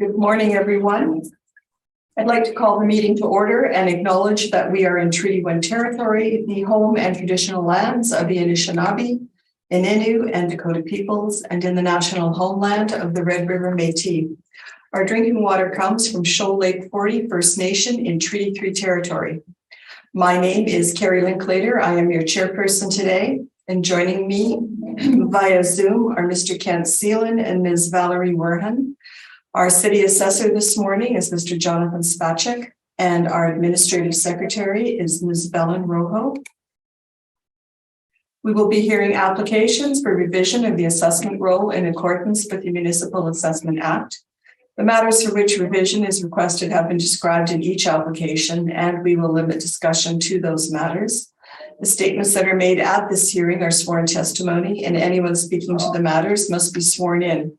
Good morning, everyone. I'd like to call the meeting to order and acknowledge that we are in Treaty 1 territory, the home and traditional lands of the Anishinaabe, Innu, and Dakota peoples, and in the national homeland of the Red River Métis. Our drinking water comes from Shoal Lake 40 First Nation in Treaty 3 territory. My name is Carrie Linklater. I am your chairperson today, and joining me via Zoom are Mr. Kent Seelan and Ms. Valerie Werhan. Our city assessor this morning is Mr. Jonathan Spacek, and our administrative secretary is Ms. Belen Rojo. We will be hearing applications for revision of the assessment roll in accordance with the Municipal Assessment Act. The matters for which revision is requested have been described in each application, and we will limit discussion to those matters. The statements that are made at this hearing are sworn testimony, and anyone speaking to the matters must be sworn in.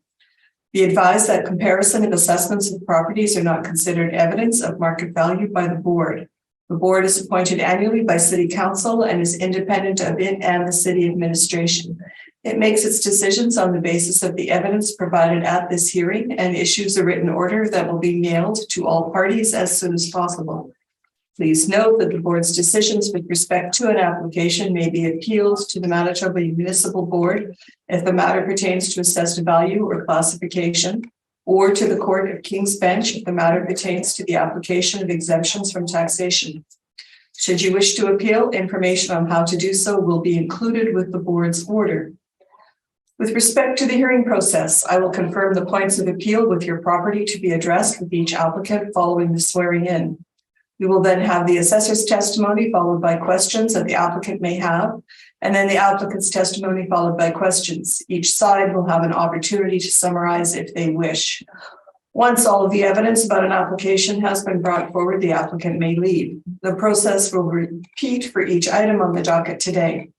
Be advised that comparison of assessments of properties are not considered evidence of market value by the board. The board is appointed annually by City Council and is independent of it and the city administration. It makes its decisions on the basis of the evidence provided at this hearing and issues a written order that will be mailed to all parties as soon as possible. Please note that the board's decisions with respect to an application may be appealed to the Manitoba Municipal Board if the matter pertains to assessed value or classification, or to the Court of King's Bench if the matter pertains to the application of exemptions from taxation. Should you wish to appeal, information on how to do so will be included with the board's order. With respect to the hearing process, I will confirm the points of appeal with your property to be addressed with each applicant following the swearing in. We will then have the assessor's testimony followed by questions that the applicant may have, and then the applicant's testimony followed by questions. Each side will have an opportunity to summarize if they wish. Once all of the evidence about an application has been brought forward, the applicant may leave. The process will repeat for each item on the docket today.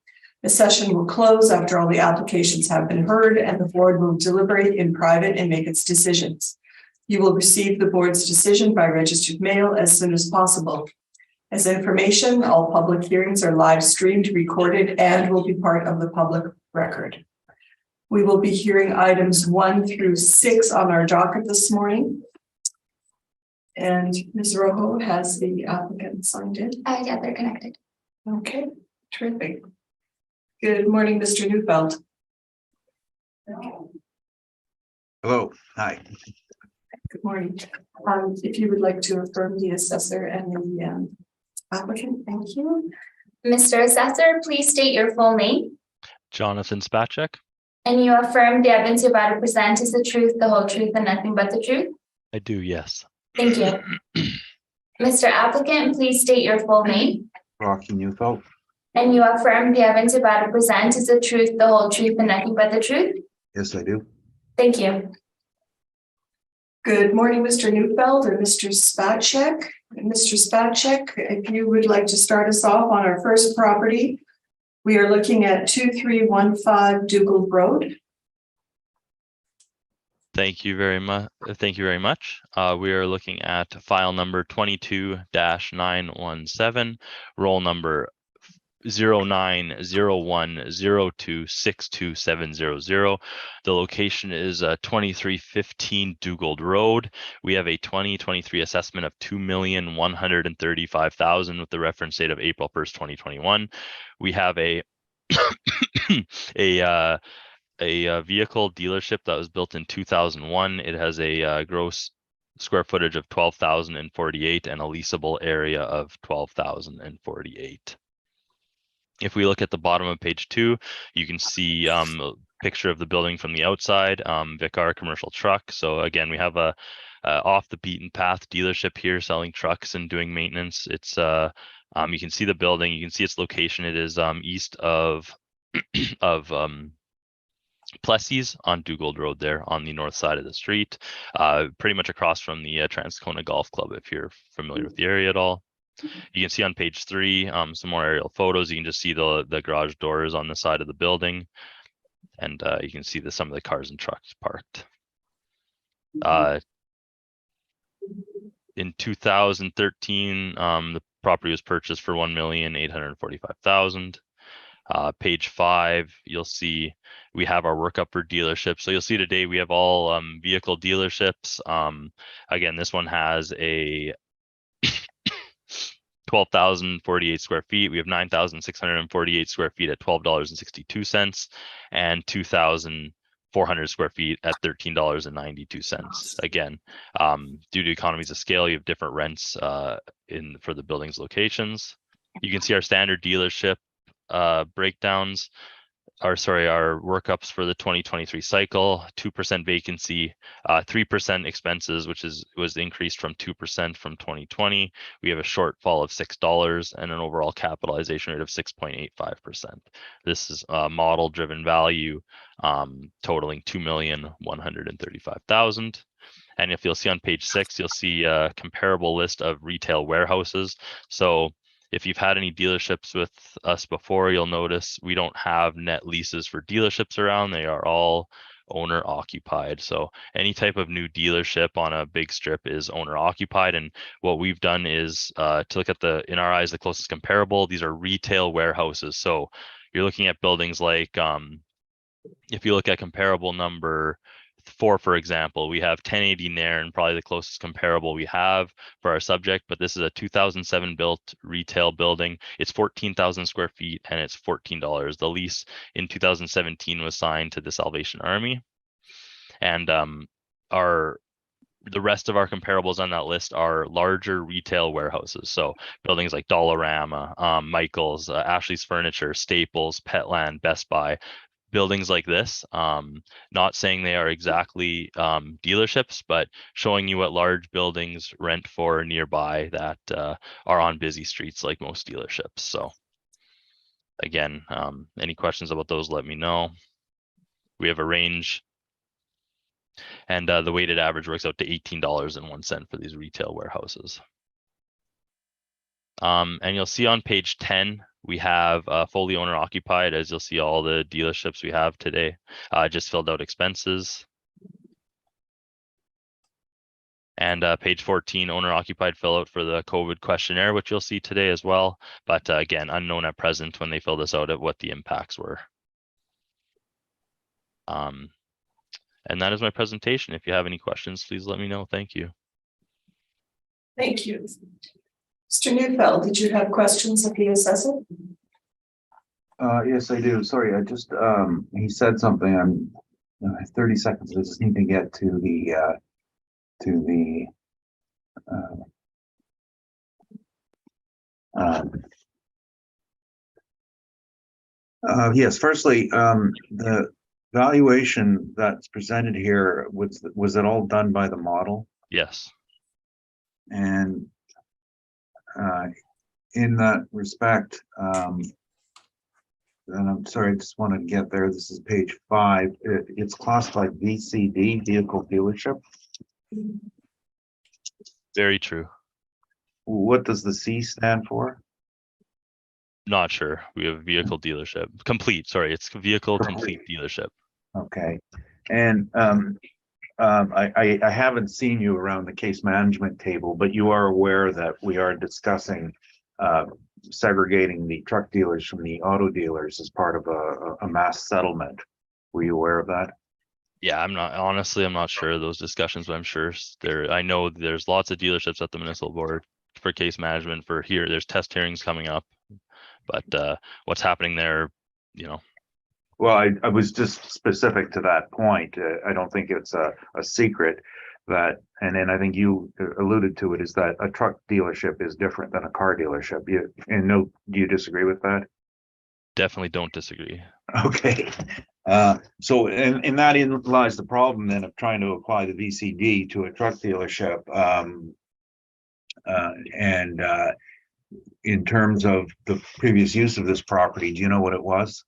The session will close after all the applications have been heard, and the board will deliberate in private and make its decisions. You will receive the board's decision by registered mail as soon as possible. As information, all public hearings are live streamed, recorded, and will be part of the public record. We will be hearing items 1 through 6 on our docket this morning. And Ms. Rojo, has the applicant signed in? Yeah, they're connected. Okay, terrific. Good morning, Mr. Neufeld. Hello, hi. Good morning. If you would like to affirm the assessor and the applicant, thank you. Mr. Assessor, please state your full name. Jonathan Spacek. And you affirm the evidence you're about to present is the truth, the whole truth, and nothing but the truth? I do, yes. Thank you. Mr. Applicant, please state your full name. Rocky Neufeld. And you affirm the evidence you're about to present is the truth, the whole truth, and nothing but the truth? Yes, I do. Thank you. Good morning, Mr. Neufeld or Mr. Spacek. Mr. Spacek, if you would like to start us off on our first property, we are looking at 2315 Dugald Road. Thank you very much. We are looking at file number 22-917, roll number 0901026270. The location is 2315 Dugald Road. We have a 2023 assessment of $2,135,000 with the reference date of April 1st, 2021. We have a vehicle dealership that was built in 2001. It has a gross square footage of 12,048 and a leasable area of 12,048. If we look at the bottom of page 2, you can see a picture of the building from the outside, Vicar commercial truck. So again, we have a off the beaten path dealership here selling trucks and doing maintenance. It's you can see the building, you can see its location. It is east of Plessis on Dugald Road there on the north side of the street, pretty much across from the Transcona Golf Club, if you're familiar with the area at all. You can see on page 3 some more aerial photos. You can just see the garage doors on the side of the building, and you can see some of the cars and trucks parked. In 2013, the property was purchased for $1,845,000. Page 5, you'll see we have our workup for dealerships. So you'll see today we have all vehicle dealerships. Again, this one has a 12,048 square feet. We have 9,648 square feet at $12.62 and 2,400 square feet at $13.92. Again, due to economies of scale, you have different rents for the building's locations. You can see our standard dealership breakdowns. Our workups for the 2023 cycle: 2% vacancy, 3% expenses, which was increased from 2% from 2020. We have a shortfall of $6 and an overall capitalization rate of 6.85%. This is a model-driven value totaling $2,135,000. And if you'll see on page 6, you'll see a comparable list of retail warehouses. So if you've had any dealerships with us before, you'll notice we don't have net leases for dealerships around. They are all owner occupied. So any type of new dealership on a big strip is owner occupied. And what we've done is to look at in our eyes, the closest comparable. These are retail warehouses. So you're looking at buildings like, if you look at comparable number 4, for example, we have 1080 Nairn, probably the closest comparable we have for our subject, but this is a 2007 built retail building. It's 14,000 square feet and it's $14. The lease in 2017 was signed to the Salvation Army. And the rest of our comparables on that list are larger retail warehouses. So buildings like Dollarama, Michael's, Ashley's Furniture, Staples, Petland, Best Buy. Buildings like this, not saying they are exactly dealerships, but showing you what large buildings rent for nearby that are on busy streets like most dealerships. So again, any questions about those, let me know. We have a range, and the weighted average works out to $18.01 for these retail warehouses. And you'll see on page 10, we have fully owner occupied, as you'll see all the dealerships we have today. Just filled out expenses. And page 14, owner occupied fill out for the COVID questionnaire, which you'll see today as well. But again, unknown at present when they fill this out at what the impacts were. And that is my presentation. If you have any questions, please let me know. Thank you. Thank you. Mr. Neufeld, did you have questions of the assessor? Yes, I do. Sorry, I just he said something. I'm 30 seconds. I just need to get to the yes. Firstly, the valuation that's presented here, was it all done by the model? Yes. And in that respect, and I'm sorry, I just want to get there. This is page 5. It's classified VCD, vehicle dealership. Very true. What does the C stand for? Not sure. We have vehicle dealership. Complete, sorry, it's vehicle complete dealership. Okay. And I haven't seen you around the case management table, but you are aware that we are discussing segregating the truck dealers from the auto dealers as part of a mass settlement. Were you aware of that? Yeah, I'm not sure of those discussions, but I'm sure I know there's lots of dealerships at the municipal board for case management for here. There's test hearings coming up, but what's happening there, you know. Well, I was just specific to that point. I don't think it's a secret that, and then I think you alluded to it, is that a truck dealership is different than a car dealership. Do you disagree with that? Definitely don't disagree. Okay. So in that lies the problem then of trying to apply the VCD to a truck dealership. And in terms of the previous use of this property, do you know what it was?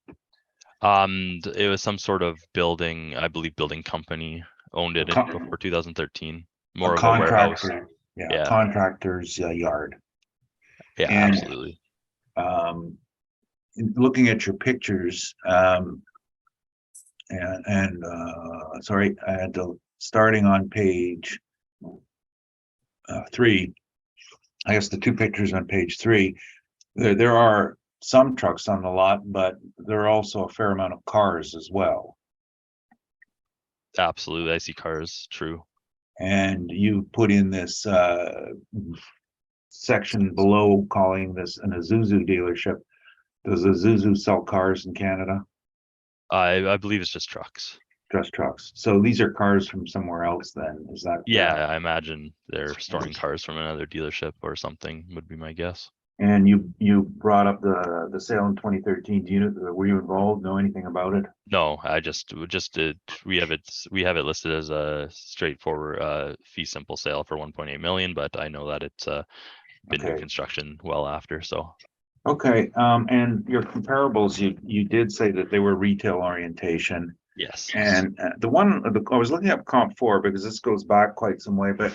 It was some sort of building, I believe building company owned it before 2013. More of a warehouse. Yeah, contractor's yard. Yeah, and, absolutely. Looking at your pictures, sorry, I had to, starting on page 3, I guess the 2 pictures on page 3, there are some trucks on the lot, but there are also a fair amount of cars as well. Absolutely, I see cars, true. And you put in this section below calling this an Isuzu dealership. Does Isuzu sell cars in Canada? I believe it's just trucks. Just trucks. So these are cars from somewhere else then, is that? Yeah, I imagine they're storing cars from another dealership or something, would be my guess. And you brought up the sale in 2013. Were you involved? Know anything about it? No, I just did, we have it listed as a straightforward fee simple sale for 1.8 million, but I know that it's been new Okay. construction well after, so. Okay, and your comparables, you did say that they were retail orientation. Yes. And I was looking up comp 4 because this goes back quite some way, but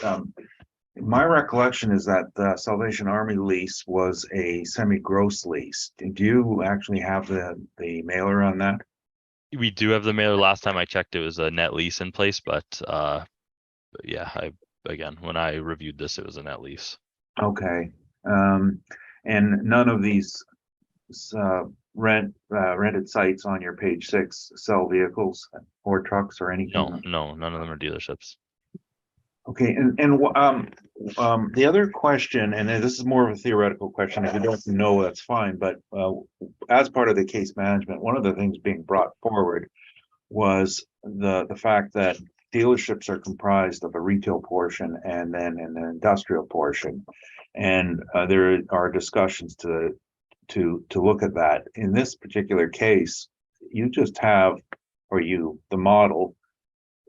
my recollection is that the Salvation Army lease was a semi-gross lease. Did you actually have the mailer on that? We do have the mailer. Last time I checked, it was a net lease in place, but yeah, again, when I reviewed this, it was a net lease. Okay, and none of these rented sites on your page 6 sell vehicles or trucks or anything? No, none of them are dealerships. Okay, and the other question, and this is more of a theoretical question, if you don't know, that's fine, but as part of the case management, one of the things being brought forward was the fact that dealerships are comprised of a retail portion and then an industrial portion. And there are discussions to look at that. In this particular case, you just have, the model,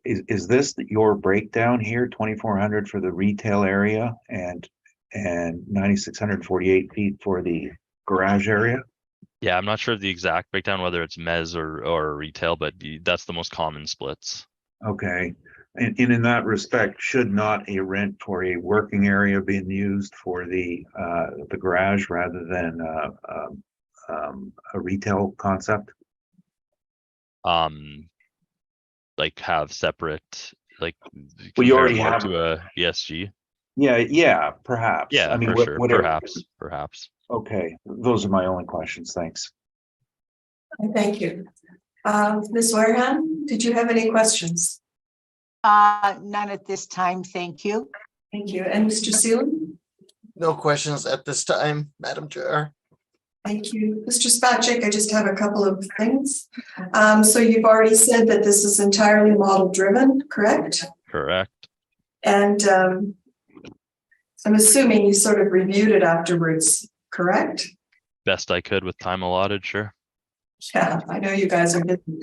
is this your breakdown here, 2,400 for the retail area and 9,648 feet for the garage area? Yeah, I'm not sure of the exact breakdown, whether it's mezz or retail, but that's the most common splits. Okay, and in that respect, should not a rent for a working area being used for the garage rather than a retail concept? Like have separate, like Well, you compare already more have to a ESG. Yeah, perhaps. Yeah, I mean, for sure. whatever. Perhaps. Okay, those are my only questions. Thanks. Thank you. Ms. Wareham, did you have any questions? None at this time, thank you. Thank you. And Mr. Seelan? No questions at this time, Madam Chair. Thank you. Mr. Spacek, I just have a couple of things. So you've already said that this is entirely model driven, correct? Correct. And I'm assuming you sort of reviewed it afterwards, correct? Best I could with time allotted, sure. Yeah, I know you guys are busy.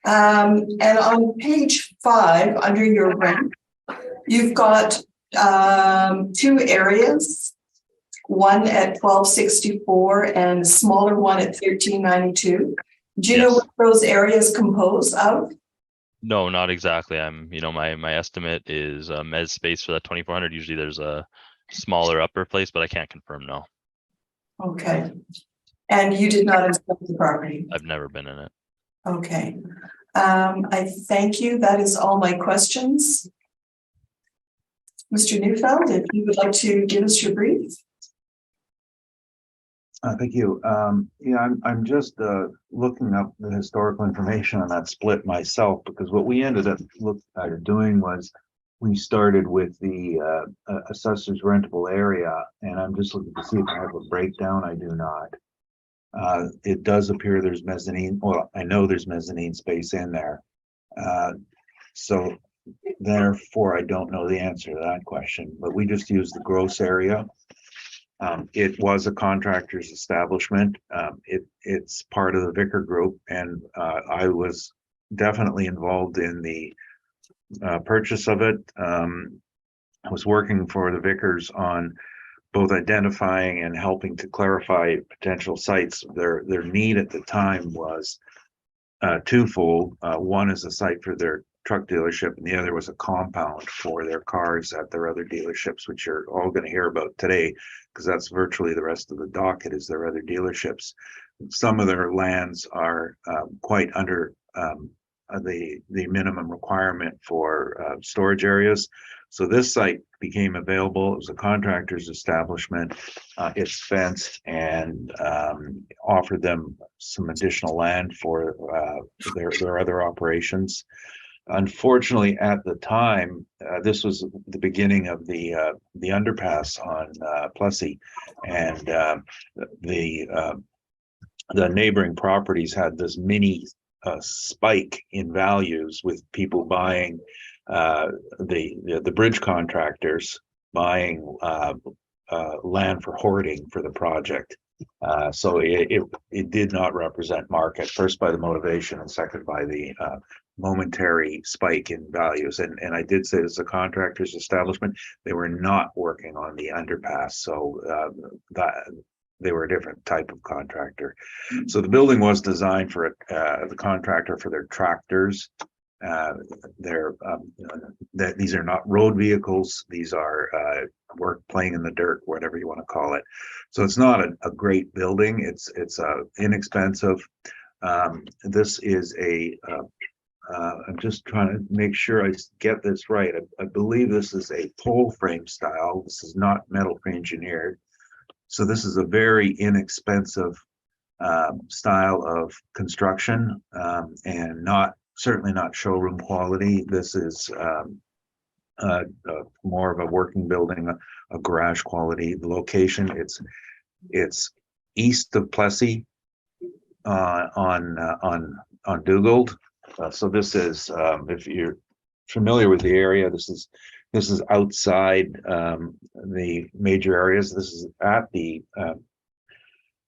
And on page 5, under your rent, you've got 2 areas, one at 1264 and a smaller one at 1392. Do you know what those areas compose of? No, not exactly. My estimate is mezz space for that 2,400. Usually there's a smaller upper place, but I can't confirm, no. Okay. And you did not inspect the property? I've never been in it. Okay. I thank you. That is all my questions. Mr. Neufeld, if you would like to give us your brief. Thank you. Yeah, I'm just looking up the historical information on that split myself, because what we ended up doing was we started with the assessor's rentable area, and I'm just looking to see if I have a breakdown. I do not. It does appear there's mezzanine. Well, I know there's mezzanine space in there. So therefore, I don't know the answer to that question, but we just use the gross area. It was a contractor's establishment. It's part of the Vicker Group, and I was definitely involved in the purchase of it. I was working for the Vickers on both identifying and helping to clarify potential sites. Their need at the time was twofold. One is a site for their truck dealership, and the other was a compound for their cars at their other dealerships, which you're all going to hear about today, because that's virtually the rest of the docket is their other dealerships. Some of their lands are quite under the minimum requirement for storage areas. So this site became available. It was a contractor's establishment. It's fenced and offered them some additional land for their other operations. Unfortunately, at the time, this was the beginning of the underpass on Plessy, and the neighboring properties had this mini spike in values with people buying the bridge contractors buying land for hoarding for the project. So it did not represent market, first by the motivation and second by the momentary spike in values. And I did say this is a contractor's establishment. They were not working on the underpass, so that they were a different type of contractor. So the building was designed for the contractor for their tractors. These are not road vehicles. These are work playing in the dirt, whatever you want to call it. So it's not a great building. It's inexpensive. This is I'm just trying to make sure I get this right. I believe this is a pole frame style. This is not metal engineered. So this is a very inexpensive style of construction, and certainly not showroom quality. This is more of a working building, a garage quality. The location, it's east of Plessy on Dugald. So this is, if you're familiar with the area, this is outside the major areas. This is at the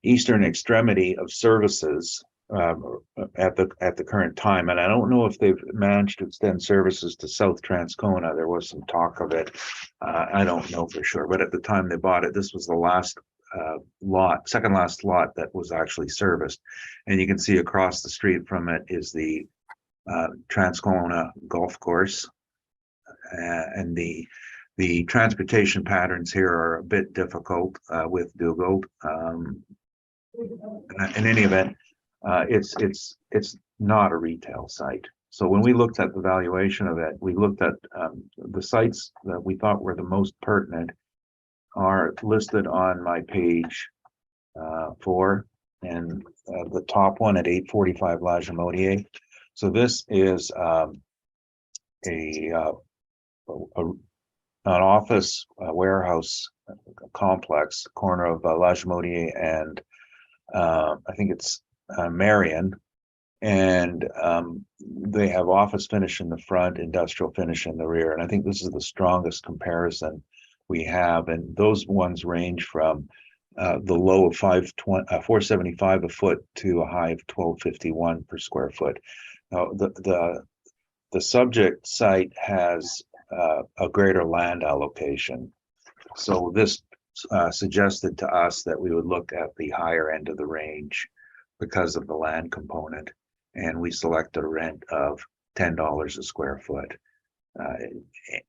eastern extremity of services at the current time, and I don't know if they've managed to extend services to South Transcona. There was some talk of it. I don't know for sure, but at the time they bought it, this was the last second last lot that was actually serviced. And you can see across the street from it is the Transcona golf course, and the transportation patterns here are a bit difficult with Dugald. In any event, it's not a retail site. So when we looked at the valuation of it, we looked at the sites that we thought were the most pertinent are listed on my page 4, and the top one at 845 La Jamodier. So this is an office warehouse complex, corner of La Jamodier and I think it's Marion, and they have office finish in the front, industrial finish in the rear, and I think this is the strongest comparison we have, and those ones range from the low of 475 a foot to a high of 1251 per square foot. Now the subject site has a greater land allocation, so this suggested to us that we would look at the higher end of the range because of the land component, and we selected a rent of $10 a square foot.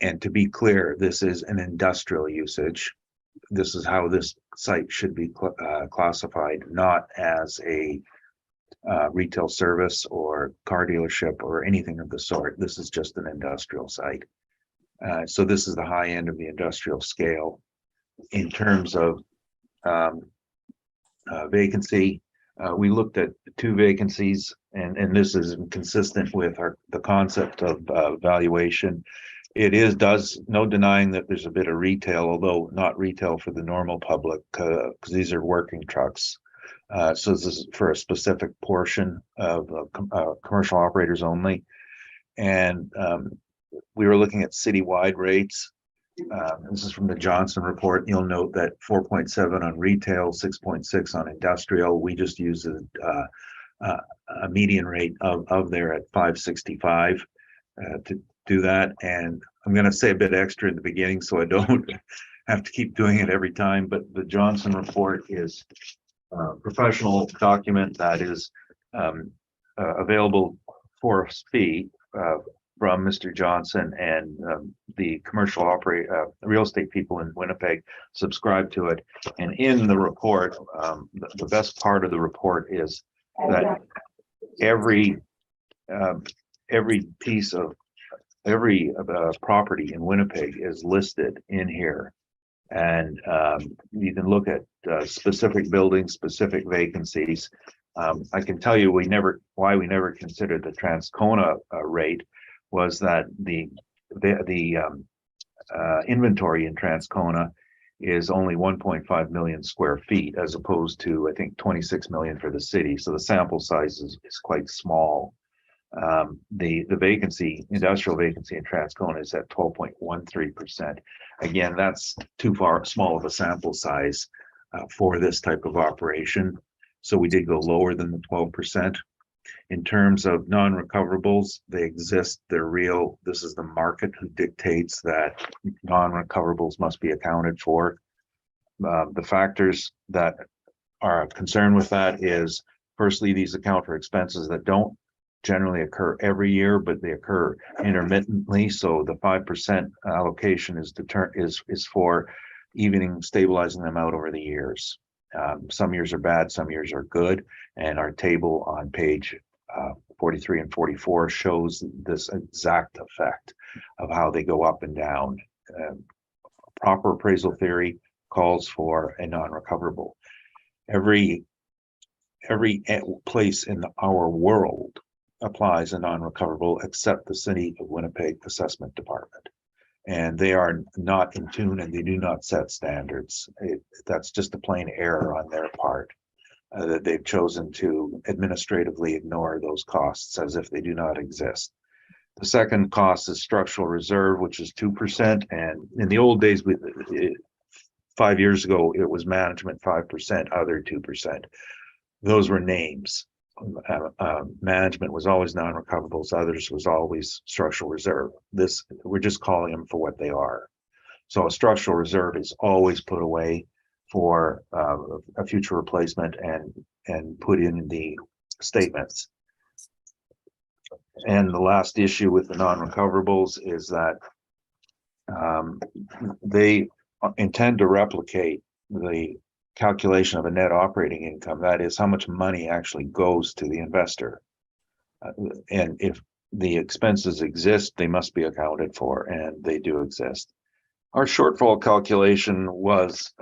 And to be clear, this is an industrial usage. This is how this site should be classified, not as a retail service or car dealership or anything of the sort. This is just an industrial site. So this is the high end of the industrial scale. In terms of vacancy, we looked at 2 vacancies, and this is consistent with the concept of valuation. It does no denying that there's a bit of retail, although not retail for the normal public, because these are working trucks. So this is for a specific portion of commercial operators only. And we were looking at citywide rates. This is from the Johnson report. You'll note that 4.7 on retail, 6.6 on industrial. We just use a median rate of there at 565 to do that. And I'm going to say a bit extra in the beginning so I don't have to keep doing it every time. But the Johnson report is a professional document that is available for fee from Mr. Johnson, and the commercial real estate people in Winnipeg subscribe to it. And in the report, the best part of the report is that every every piece of every property in Winnipeg is listed in here. And you can look at specific buildings, specific vacancies. I can tell you why we never considered the Transcona rate was that the inventory in Transcona is only 1.5 million square feet as opposed to, I think, 26 million for the city. So the sample size is quite small. The vacancy, industrial vacancy in Transcona is at 12.13%. Again, that's too small of a sample size for this type of operation. So we did go lower than the 12%. In terms of non-recoverables, they exist, they're real. This is the market who dictates that non-recoverables must be accounted for. The factors that are concerned with that is, firstly, these account for expenses that don't generally occur every year, but they occur intermittently. So the 5% allocation is for evening, stabilizing them out over the years. Some years are bad, some years are good. And our table on page 43 and 44 shows this exact effect of how they go up and down. Proper appraisal theory calls for a non-recoverable. Every place in our world applies a non-recoverable except the City of Winnipeg Assessment Department. And they are not in tune and they do not set standards. That's just a plain error on their part. That they've chosen to administratively ignore those costs as if they do not exist. The second cost is structural reserve, which is 2%. And in the old days, 5 years ago, it was management 5%, other 2%. Those were names. Management was always non-recoverables, others was always structural reserve. We're just calling them for what they are. So a structural reserve is always put away for a future replacement and put in the statements. And the last issue with the non-recoverables is that they intend to replicate the calculation of a net operating income. That is how much money actually goes to the investor. And if the expenses exist, they must be accounted for, and they do exist. Our shortfall calculation was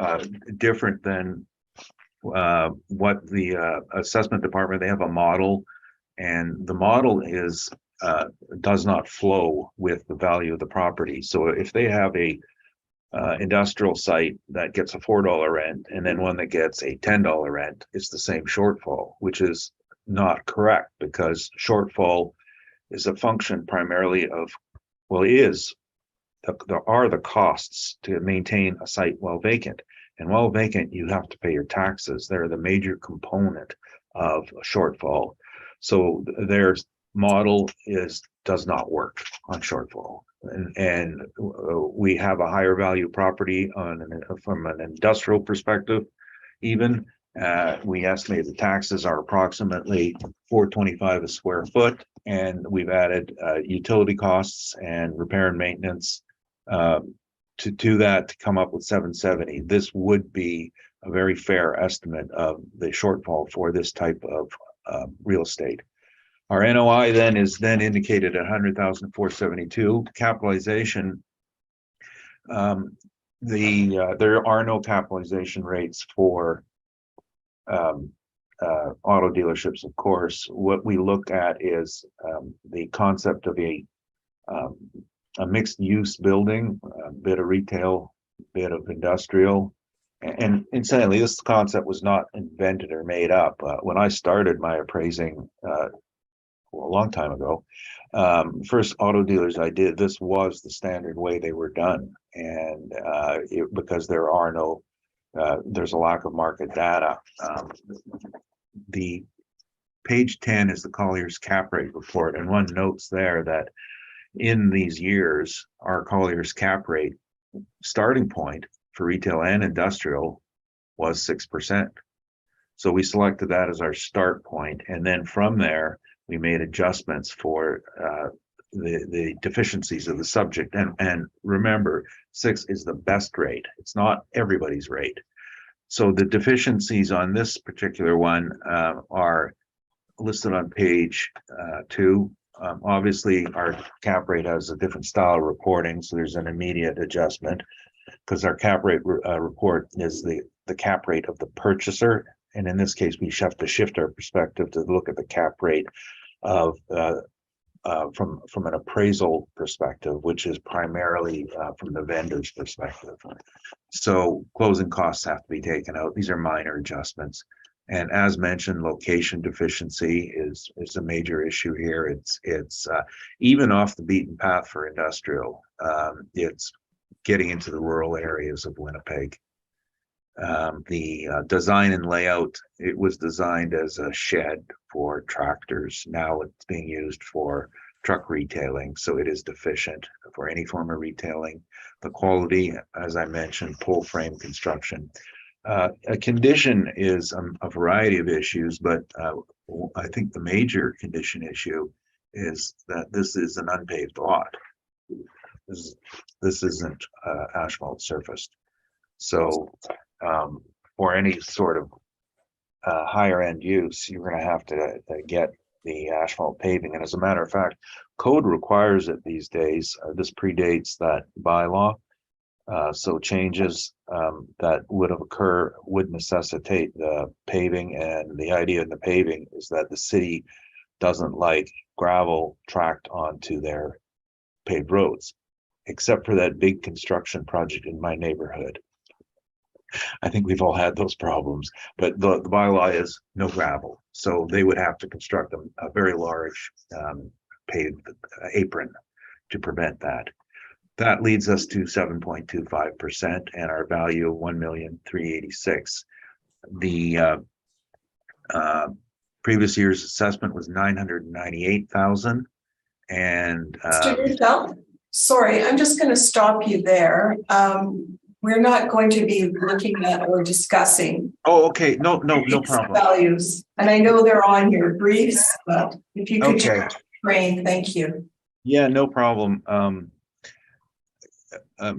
different than what the assessment department, they have a model, and the model does not flow with the value of the property. So if they have a industrial site that gets a $4 rent and then one that gets a $10 rent, it's the same shortfall, which is not correct, because shortfall is a function primarily of, well, there are the costs to maintain a site while vacant. And while vacant, you have to pay your taxes. They're the major component of a shortfall. So their model does not work on shortfall. And we have a higher value property from an industrial perspective. Even we estimate the taxes are approximately $4.25 a square foot, and we've added utility costs and repair and maintenance to that to come up with $770. This would be a very fair estimate of the shortfall for this type of real estate. Our NOI then is indicated at 100,472. Capitalization, there are no capitalization rates for auto dealerships, of course. What we look at is the concept of a mixed use building, a bit of retail, bit of industrial. And incidentally, this concept was not invented or made up. When I started my appraising a long time ago, first auto dealers I did, this was the standard way they were done. And because there's a lack of market data. The page 10 is the Collier's cap rate report, and one notes there that in these years, our Collier's cap rate starting point for retail and industrial was 6%. So we selected that as our start point, and then from there we made adjustments for the deficiencies of the subject. And remember, 6 is the best rate. It's not everybody's rate. So the deficiencies on this particular one are listed on page 2. Obviously, our cap rate has a different style of reporting, so there's an immediate adjustment because our cap rate report is the cap rate of the purchaser. And in this case, we have to shift our perspective to look at the cap rate of from an appraisal perspective, which is primarily from the vendor's perspective. So closing costs have to be taken out. These are minor adjustments. And as mentioned, location deficiency is a major issue here. It's even off the beaten path for industrial. It's getting into the rural areas of Winnipeg. The design and layout, it was designed as a shed for tractors. Now it's being used for truck retailing, so it is deficient for any form of retailing. The quality, as I mentioned, pole frame construction. A condition is a variety of issues, but I think the major condition issue is that this is an unpaved lot. This isn't asphalt surfaced. So for any sort of higher end use, you're going to have to get the asphalt paving. And as a matter of fact, code requires it these days. This predates that bylaw. So changes that would have occurred would necessitate the paving. And the idea in the paving is that the city doesn't like gravel tracked onto their paved roads, except for that big construction project in my neighborhood. I think we've all had those problems, but the bylaw is no gravel. So they would have to construct a very large paved apron to prevent that. That leads us to 7.25% and our value of 1,386,000. The previous year's assessment was 998,000. And Mr. Russell, sorry, I'm just going to stop you there. We're not going to be looking at or discussing. Oh, okay. No problem. Values, and I know they're on your briefs, but if you could Okay. just explain, thank you. Yeah, no problem.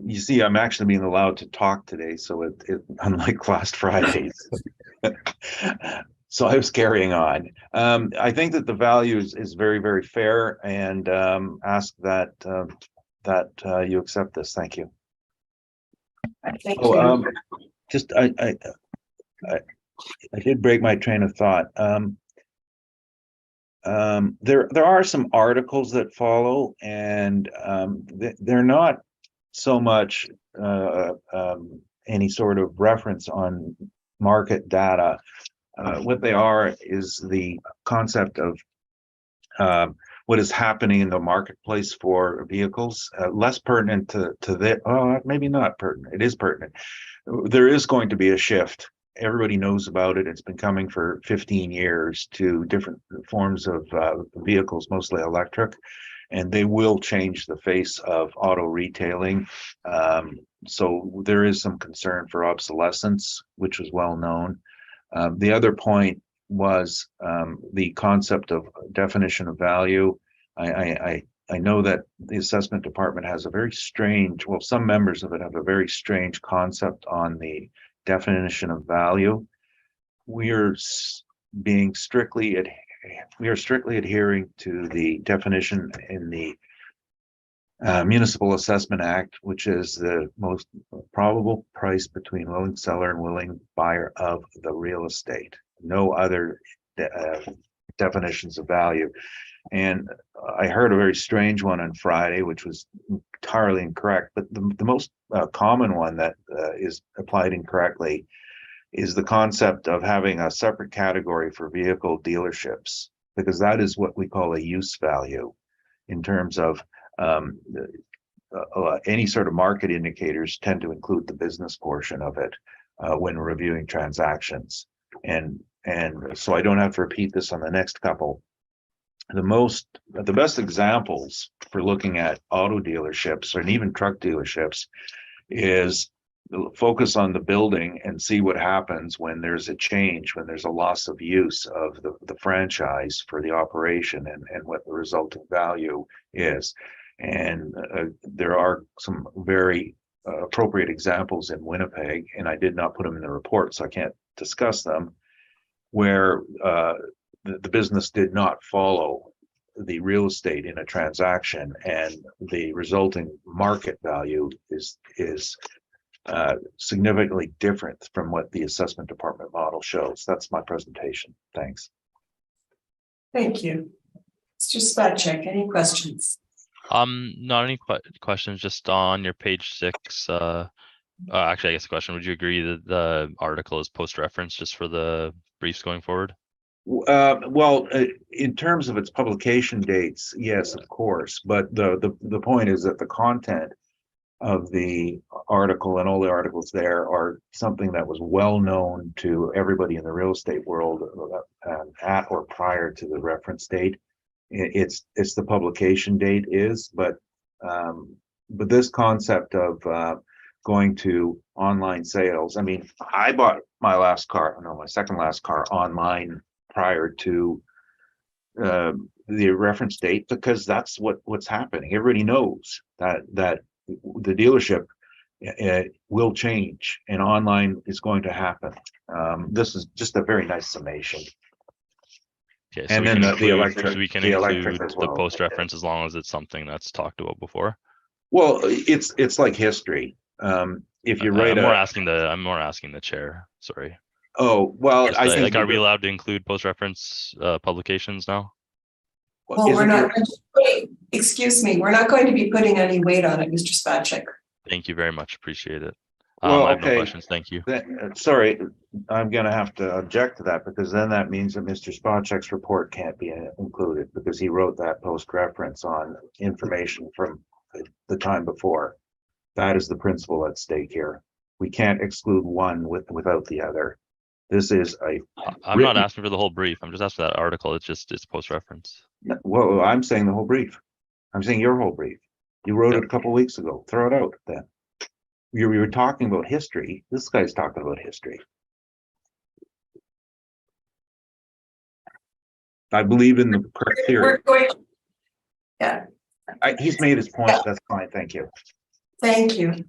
You see, I'm actually being allowed to talk today, so it unlike last Fridays. So I was carrying on. I think that the value is very, very fair, and ask that you accept this. Thank you. Thank you. Just I did break my train of thought. There are some articles that follow, and they're not so much any sort of reference on market data. What they are is the concept of what is happening in the marketplace for vehicles. Less pertinent to that. Maybe not pertinent. It is pertinent. There is going to be a shift. Everybody knows about it. It's been coming for 15 years to different forms of vehicles, mostly electric, and they will change the face of auto retailing. So there is some concern for obsolescence, which was well known. The other point was the concept of definition of value. I know that the assessment department has a very strange, well, some members of it have a very strange concept on the definition of value. We are strictly adhering to the definition in the Municipal Assessment Act, which is the most probable price between willing seller and willing buyer of the real estate. No other definitions of value. And I heard a very strange one on Friday, which was entirely incorrect. But the most common one that is applied incorrectly is the concept of having a separate category for vehicle dealerships, because that is what we call a use value in terms of any sort of market indicators tend to include the business portion of it when reviewing transactions. And so I don't have to repeat this on the next couple. The best examples for looking at auto dealerships and even truck dealerships is focus on the building and see what happens when there's a change, when there's a loss of use of the franchise for the operation, and what the resulting value is. And there are some very appropriate examples in Winnipeg, and I did not put them in the report, so I can't discuss them, where the business did not follow the real estate in a transaction, and the resulting market value is significantly different from what the assessment department model shows. That's my presentation. Thanks. Thank you. Mr. Spacek, any questions? Not any questions, just on your page 6. Actually, I guess the question, would you agree that the article is post-reference just for the briefs going forward? Well, in terms of its publication dates, yes, of course. But the point is that the content of the article and all the articles there are something that was well known to everybody in the real estate world at or prior to the reference date. It's the publication date is, but this concept of going to online sales. I mean, I bought my second last car online prior to the reference date, because that's what's happening. Everybody knows that the dealership will change and online is going to happen. This is just a very nice summation. Okay, so And we then can the include, electric, the as well. post-reference as long as it's something that's talked about before. Well, it's like history. If you write I'm more asking the chair. Sorry. oh, well, Just, I think like, are we allowed to include post-reference publications now? Well, we're not, excuse me, we're not going to be putting any weight on it, Mr. Spacek. Thank you very much. Appreciate it. Well, I have no okay. questions. Thank you. Sorry, I'm going to have to object to that, because then that means that Mr. Spacek's report can't be included, because he wrote that post-reference on information from the time before. That is the principle at stake here. We can't exclude one without the other. This is I'm not asking for the whole brief. I'm just asking for that article. It's post-reference. well, I'm saying the whole brief. I'm saying your whole brief. You wrote it a couple of weeks ago. Throw it out then. We were talking about history. This guy's talking about history. I believe in the correct theory. We're going, yeah. He's made his point. That's fine. Thank you. Thank you.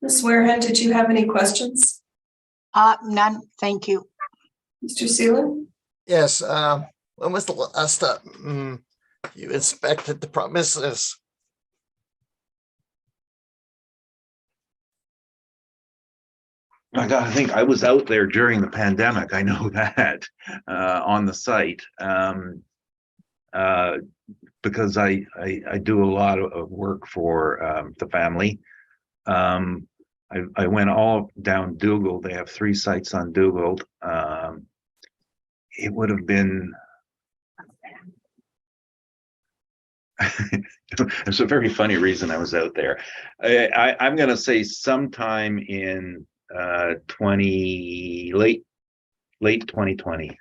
Ms. Wareham, did you have any questions? None, thank you. Mr. Seelan? Yes, when was the last time you inspected the premises? I think I was out there during the pandemic. I know that on the site because I do a lot of work for the family. I went all down Dougal. They have 3 sites on Dougal. It would have been. It's a very funny reason I was out there. I'm going to say sometime in late 2020.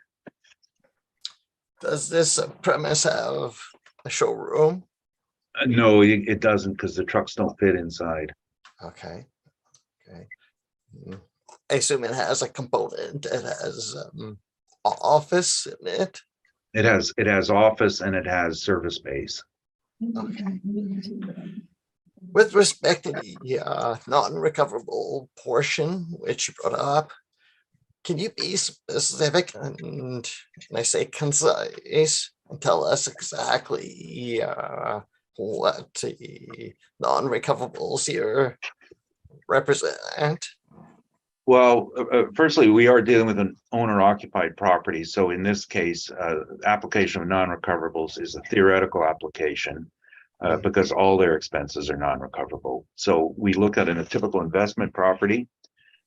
Does this premise have a showroom? No, it doesn't, because the trucks don't fit inside. Okay. I assume it has a component. It has office in it. It has office and it has service space. Okay. With respect to the non-recoverable portion which you brought up, can you be specific and I say concise and tell us exactly what the non-recoverables here represent? Well, firstly, we are dealing with an owner-occupied property. So in this case, application of non-recoverables is a theoretical application because all their expenses are non-recoverable. So we look at a typical investment property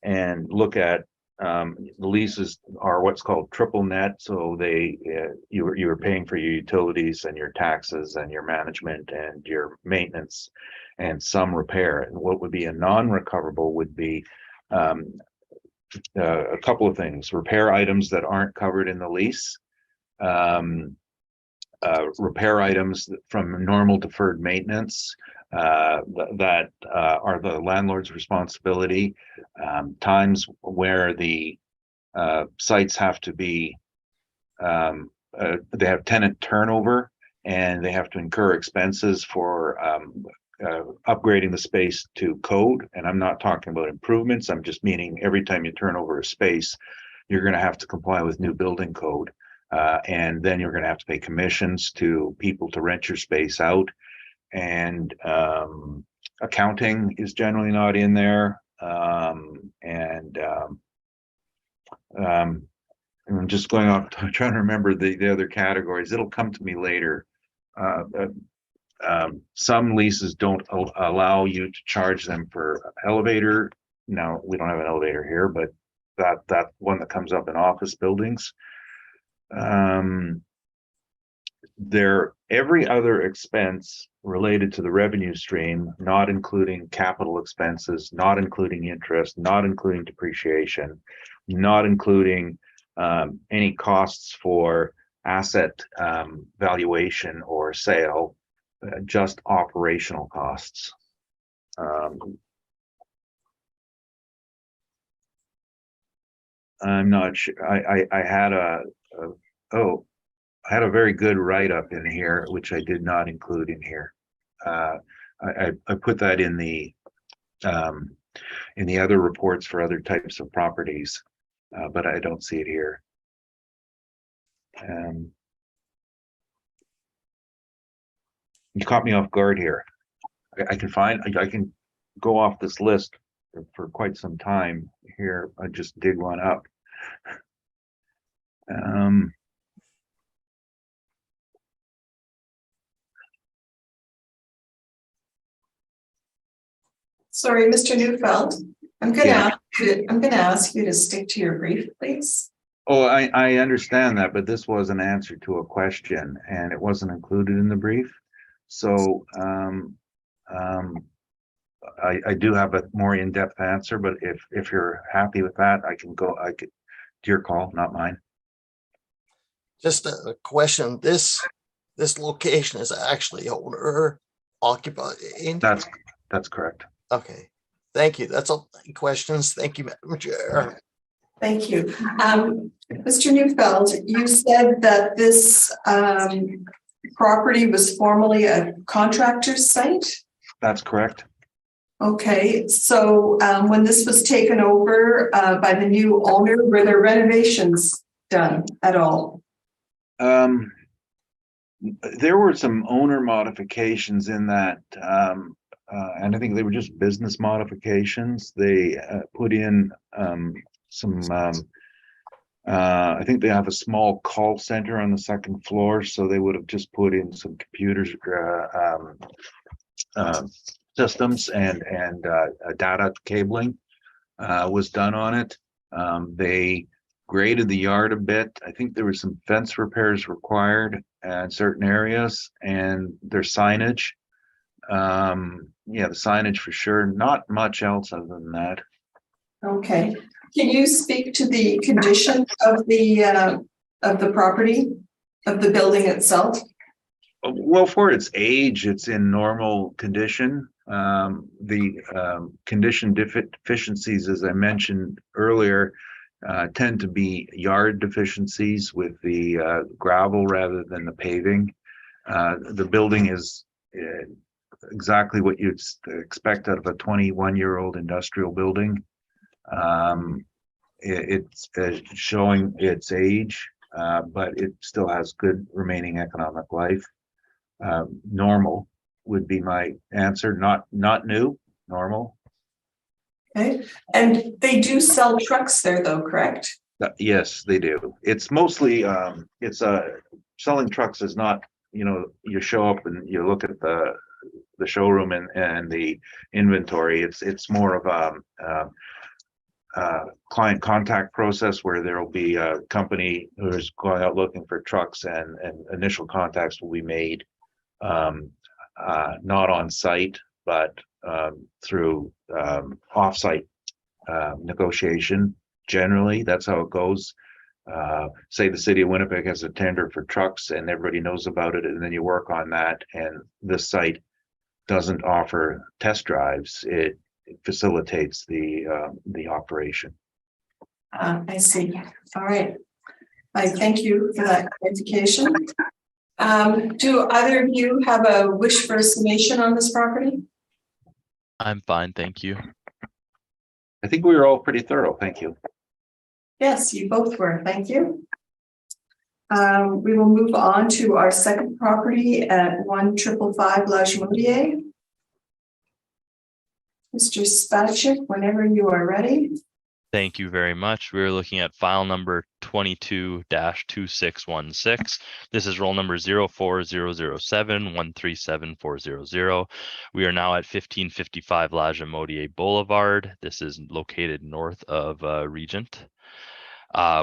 and look at the leases are what's called triple net. So you are paying for your utilities and your taxes and your management and your maintenance and some repair. And what would be a non-recoverable would be a couple of things: repair items that aren't covered in the lease, repair items from normal deferred maintenance that are the landlord's responsibility, times where the sites have to be, they have tenant turnover and they have to incur expenses for upgrading the space to code. And I'm not talking about improvements. I'm just meaning every time you turn over a space, you're going to have to comply with new building code. And then you're going to have to pay commissions to people to rent your space out. And accounting is generally not in there. I'm just going off, trying to remember the other categories. It'll come to me later. Some leases don't allow you to charge them for elevator. Now, we don't have an elevator here, but that one that comes up in office buildings. Every other expense related to the revenue stream, not including capital expenses, not including interest, not including depreciation, not including any costs for asset valuation or sale, just operational costs. I'm not sure. I had a very good write-up in here, which I did not include in here. I put that in the other reports for other types of properties, but I don't see it here. You caught me off guard here. I can go off this list for quite some time here. I just dig one up. Sorry, Mr. Neufeld, I'm going Yeah. to ask you to stick to your brief, please. Oh, I understand that, but this was an answer to a question and it wasn't included in the brief. So I do have a more in-depth answer, but if you're happy with that, it's your call, not mine. Just a question. This location is actually owner occupied. That's correct. Okay. Thank you. That's all my questions. Thank you, Madam Chair. Thank you. Mr. Neufeld, you said that this property was formerly a contractor's site? That's correct. Okay, so when this was taken over by the new owner, were there renovations done at all? There were some owner modifications in that, and I think they were just business modifications. They put in some, I think they have a small call center on the second floor, so they would have just put in some computers, systems and data cabling was done on it. They graded the yard a bit. I think there were some fence repairs required in certain areas, and their signage. Yeah, the signage for sure. Not much else other than that. Okay. Can you speak to the condition of the property, of the building itself? Well, for its age, it's in normal condition. The condition deficiencies, as I mentioned earlier, tend to be yard deficiencies with the gravel rather than the paving. The building is exactly what you'd expect out of a 21-year-old industrial building. It's showing its age, but it still has good remaining economic life. Normal would be my answer. Not new, normal. Okay, and they do sell trucks there though, correct? Yes, they do. It's mostly selling trucks is not, you show up and you look at the showroom and the inventory. It's more of a client contact process where there will be a company who's going out looking for trucks, and initial contacts will be made, not on site, but through off-site negotiation. Generally, that's how it goes. Say the city of Winnipeg has a tender for trucks and everybody knows about it, and then you work on that, and this site doesn't offer test drives. It facilitates the operation. I see. All right. I thank you for that clarification. Do either of you have a wish for a summation on this property? I'm fine, thank you. I think we were all pretty thorough. Thank you. Yes, you both were. Thank you. We will move on to our second property at 1555 La Jamodier. Mr. Spacek, whenever you are ready. Thank you very much. We're looking at file number 22-2616. This is roll number 040071374000. We are now at 1555 La Jamodier Boulevard. This is located north of Regent.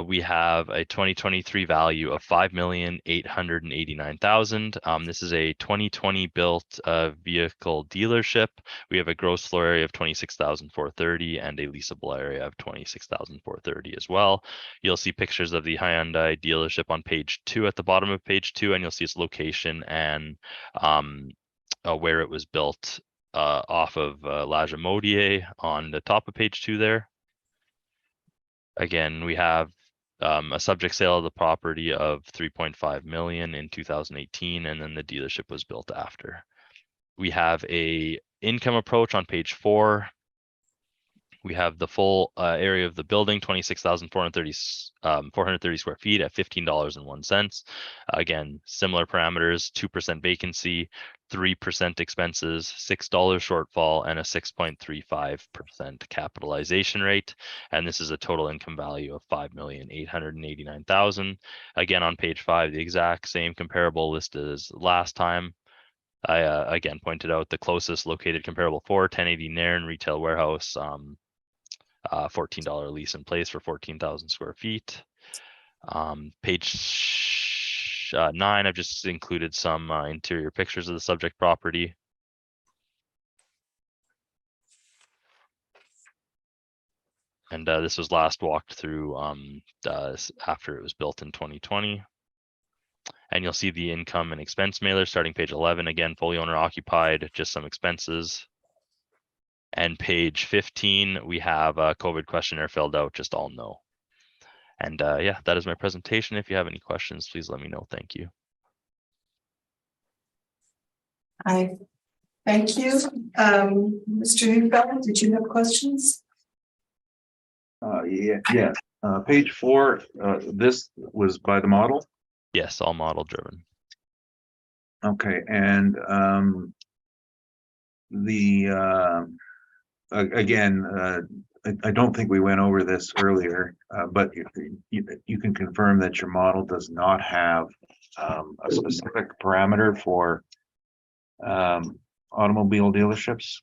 We have a 2023 value of $5,889,000. This is a 2020 built vehicle dealership. We have a gross floor area of 26,430 and a leasable area of 26,430 as well. You'll see pictures of the Hyundai dealership on page 2 at the bottom of page 2, and you'll see its location and where it was built off of La Jamodier on the top of page 2 there. Again, we have a subject sale of the property of 3.5 million in 2018, and then the dealership was built after. We have a income approach on page 4. We have the full area of the building, 26,430 square feet at $15.01. Again, similar parameters, 2% vacancy, 3% expenses, $6 shortfall, and a 6.35% capitalization rate. And this is a total income value of $5,889,000. Again, on page 5, the exact same comparable list as last time. I again pointed out the closest located comparable for 1080 Nairn Retail Warehouse, $14 lease in place for 14,000 square feet. Page 9, I've just included some interior pictures of the subject property. And this was last walked through after it was built in 2020. And you'll see the income and expense mailer starting page 11, again, fully owner occupied, just some expenses. And page 15, we have a COVID questionnaire filled out, just all no. And yeah, that is my presentation. If you have any questions, please let me know. Thank you. Thank you. Mr. Neufeld, did you have questions? Yeah. Page 4, this was by the model? Yes, all model driven. Okay, and again, I don't think we went over this earlier, but you can confirm that your model does not have a specific parameter for automobile dealerships.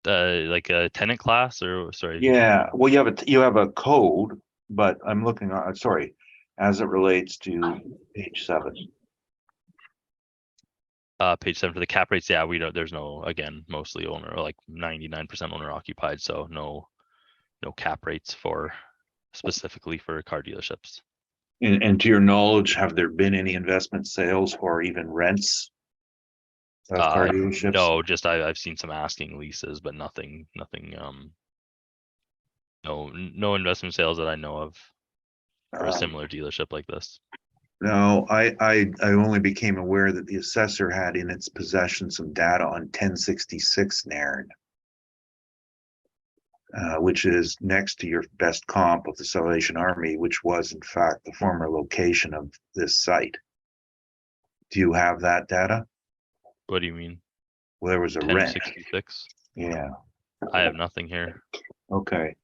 Like a tenant class, or sorry? Yeah, well, you have a code, but I'm looking on, sorry, as it relates to page 7. Page 7 for the cap rates. Yeah, we don't. There's no, again, mostly owner, like 99% owner occupied, so no cap rates for specifically for car dealerships. And to your knowledge, have there been any investment sales or even rents of car dealerships? No, just I've seen some asking leases, but nothing. No investment sales that I know of for a similar dealership like this. No, I only became aware that the assessor had in its possession some data on 1066 Nairn, which is next to your best comp of the Salvation Army, which was in fact the former location of this site. Do you have that data? What do you mean? Well, there was a rent. 1066? Yeah. I have nothing here. Okay.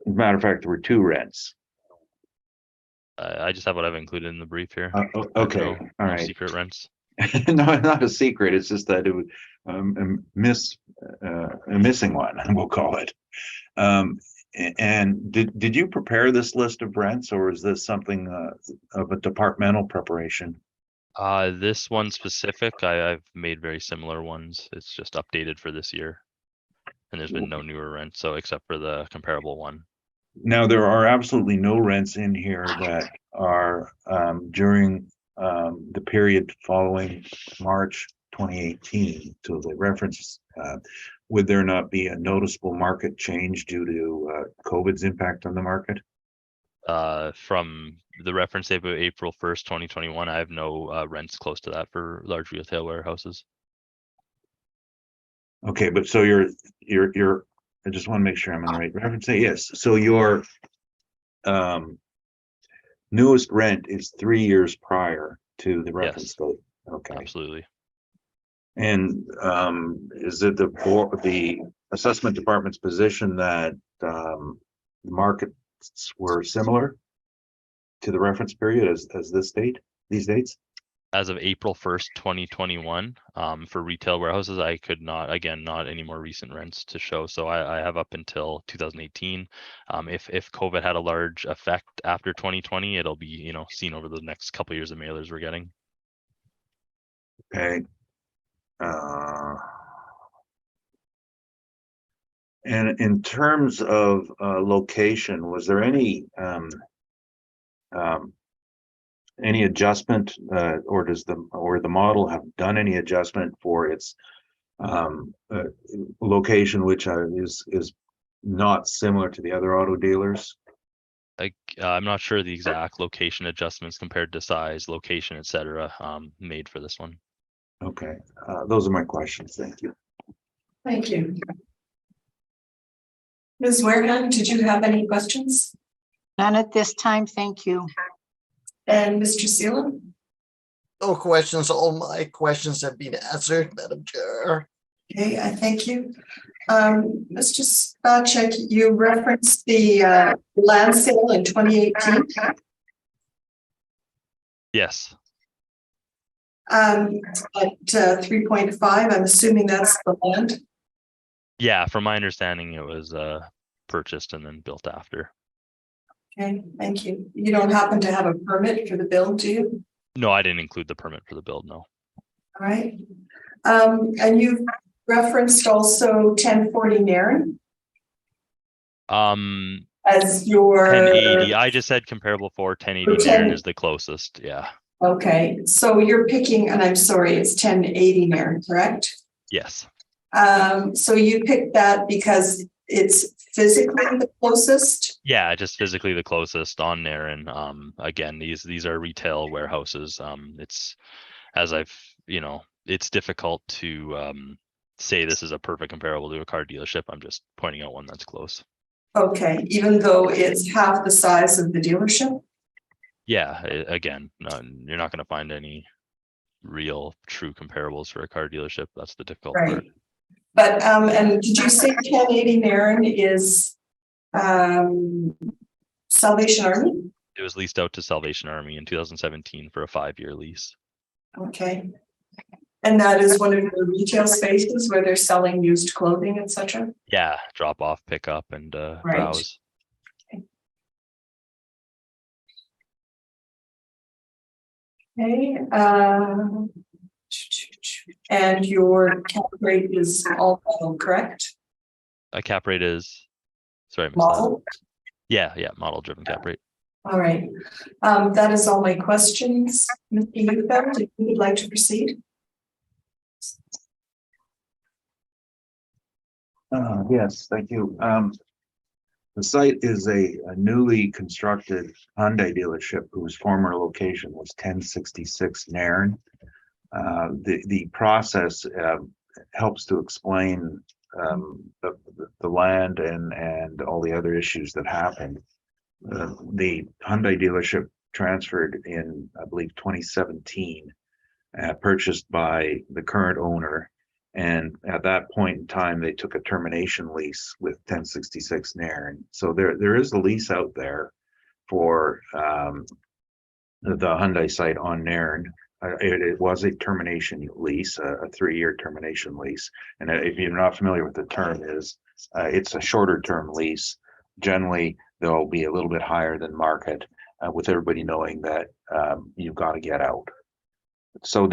As a matter of fact, there were 2 rents. I just have what I've included in the brief here. Okay, all right. Secret rents. No, not a secret. It's just that it was a missing one, we'll call it. And did you prepare this list of rents, or is this something of a departmental preparation? This one specific, I've made very similar ones. It's just updated for this year, and there's been no newer rents, so except for the comparable one. Now, there are absolutely no rents in here that are during the period following March 2018 to the reference. Would there not be a noticeable market change due to COVID's impact on the market? From the reference date of April 1st, 2021, I have no rents close to that for large retail warehouses. Okay, but so you're I just want to make sure I'm on the right reference. Yes, so your newest rent is 3 years prior to the reference Yes. date. Okay. Absolutely. And is it the assessment department's position that markets were similar to the reference period as these dates? As of April 1st, 2021, for retail warehouses, I could not, again, not any more recent rents to show. So I have up until 2018. If COVID had a large effect after 2020, it'll be, you know, seen over the next couple of years of mailers we're getting. Okay. And in terms of location, was there any adjustment, or does the model have done any adjustment for its location, which is not similar to the other auto dealers? I'm not sure the exact location adjustments compared to size, location, etc. Made for this one. Okay, those are my questions. Thank you. Thank you. Ms. Wareham, did you have any questions? None at this time, thank you. And Mr. Seelan? No questions. All my questions have been answered, Madam Chair. Okay, I thank you. Mr. Spacek, you referenced the land sale in 2018. Yes. At 3.5, I'm assuming that's the land. Yeah, from my understanding, it was purchased and then built after. Okay, thank you. You don't happen to have a permit for the build, do you? No, I didn't include the permit for the build, no. All right. And you referenced also 1040 Nairn as your 1080. I just said comparable for 1080 Nairn is the closest. Yeah. Okay, so you're picking, and I'm sorry, it's 1080 Nairn, correct? Yes. So you picked that because it's physically the closest? Yeah, just physically the closest on Nairn. Again, these are retail warehouses. It's, as I've, you know, it's difficult to say this is a perfect comparable to a car dealership. I'm just pointing out one that's close. Okay, even though it's half the size of the dealership? Yeah, again, you're not going to find any real true comparables for a car dealership. That's the difficult part. But and did you say 1080 Nairn is Salvation Army? It was leased out to Salvation Army in 2017 for a 5-year lease. Okay. And that is one of the retail spaces where they're selling used clothing, etc. Yeah, drop off, pick up, and browse. Okay. And your cap rate is all model, correct? A cap rate is, sorry, I missed Model? that. Yeah, model driven cap rate. All right. That is all my questions. Mr. Neufeld, if you would like to proceed. Yes, thank you. The site is a newly constructed Hyundai dealership whose former location was 1066 Nairn. The process helps to explain the land and all the other issues that happened. The Hyundai dealership transferred in, I believe, 2017, purchased by the current owner. And at that point in time, they took a termination lease with 1066 Nairn. So there is a lease out there for the Hyundai site on Nairn. It was a termination lease, a 3-year termination lease. And if you're not familiar with the term, it's a shorter term lease. Generally, they'll be a little bit higher than market, with everybody knowing that you've got to get out. So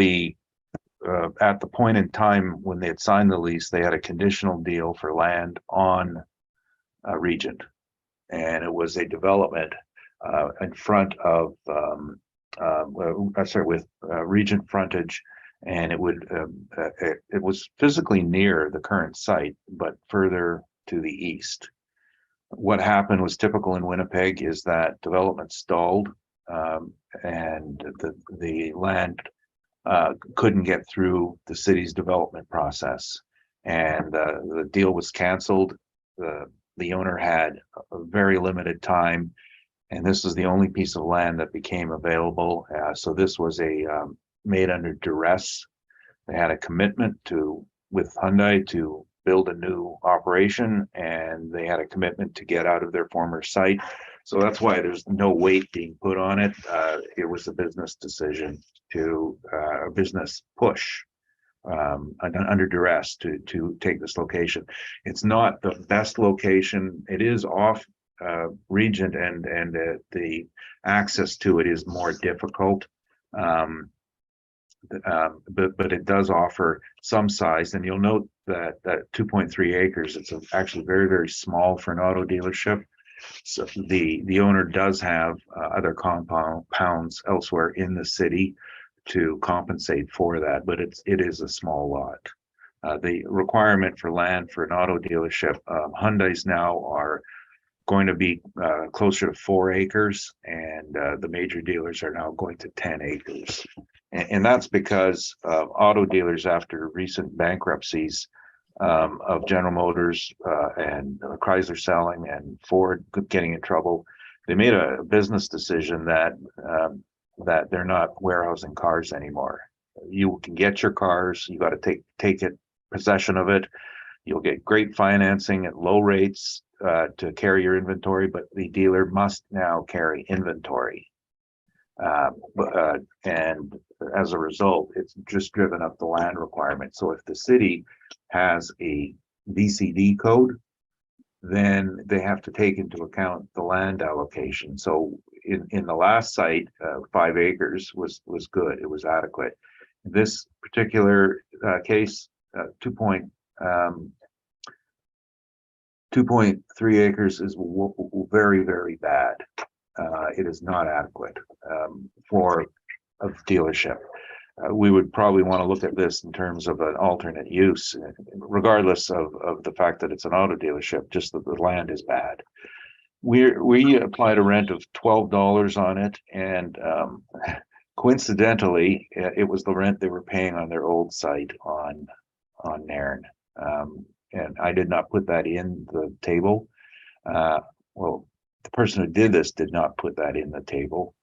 at the point in time when they had signed the lease, they had a conditional deal for land on Regent, and it was a development in front of with Regent frontage, and it was physically near the current site, but further to the east. What happened was typical in Winnipeg is that development stalled, and the land couldn't get through the city's development process, and the deal was canceled. The owner had a very limited time And this is the only piece of land that became available. So this was made under duress. They had a commitment with Hyundai to build a new operation, and they had a commitment to get out of their former site. So that's why there's no weight being put on it. It was a business decision a business push under duress to take this location. It's not the best location. It is off region, and the access to it is more difficult. But it does offer some size, and you'll note that 2.3 acres, it's actually very, very small for an auto dealership. So the owner does have other compounds elsewhere in the city to compensate for that, but it is a small lot. The requirement for land for an auto dealership, Hyundai's now are going to be closer to 4 acres, and the major dealers are now going to 10 acres. And that's because auto dealers, after recent bankruptcies of General Motors and Chrysler selling and Ford getting in trouble, they made a business decision that they're not warehousing cars anymore. You can get your cars, you got to take possession of it. You'll get great financing at low rates to carry your inventory, but the dealer must now carry inventory. And as a result, it's just driven up the land requirement. So if the city has a VCD code, then they have to take into account the land allocation. So in the last site, 5 acres was good. It was adequate. In this particular case, 2.3 acres is very, very bad. It is not adequate for a dealership. We would probably want to look at this in terms of an alternate use, regardless of the fact that it's an auto dealership, just that the land is bad. We applied a rent of $12 on it, and coincidentally, it was the rent they were paying on their old site on Nairn. And I did not put that in the table. Well, the person who did this did not put that in the table.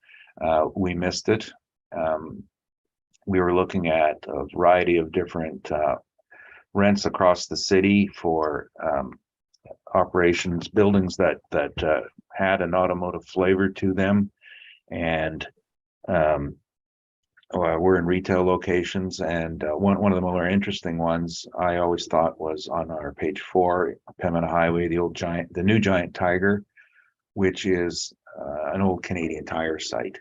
We missed it. We were looking at a variety of different rents across the city for operations, buildings that had an automotive flavor to them, and we're in retail locations. And one of the more interesting ones I always thought was on our page 4, Pembina Highway, the new Giant Tiger, which is an old Canadian Tire site.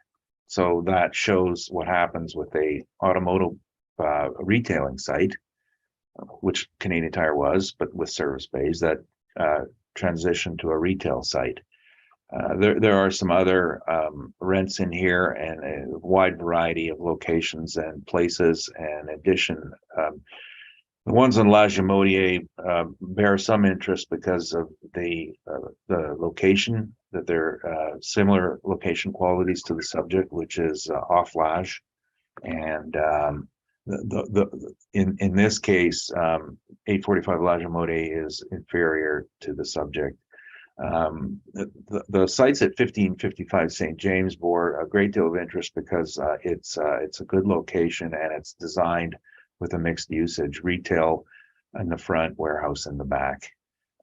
So that shows what happens with a automotive retailing site, which Canadian Tire was, but with service bays that transitioned to a retail site. There are some other rents in here, and a wide variety of locations and places. And in addition, the ones on La Jamodier bear some interest because of the location, that they're similar location qualities to the subject, which is off Lage. And in this case, 845 La Jamodier is inferior to the subject. The sites at 1555 St. James bore a great deal of interest because it's a good location, and it's designed with a mixed usage, retail in the front, warehouse in the back,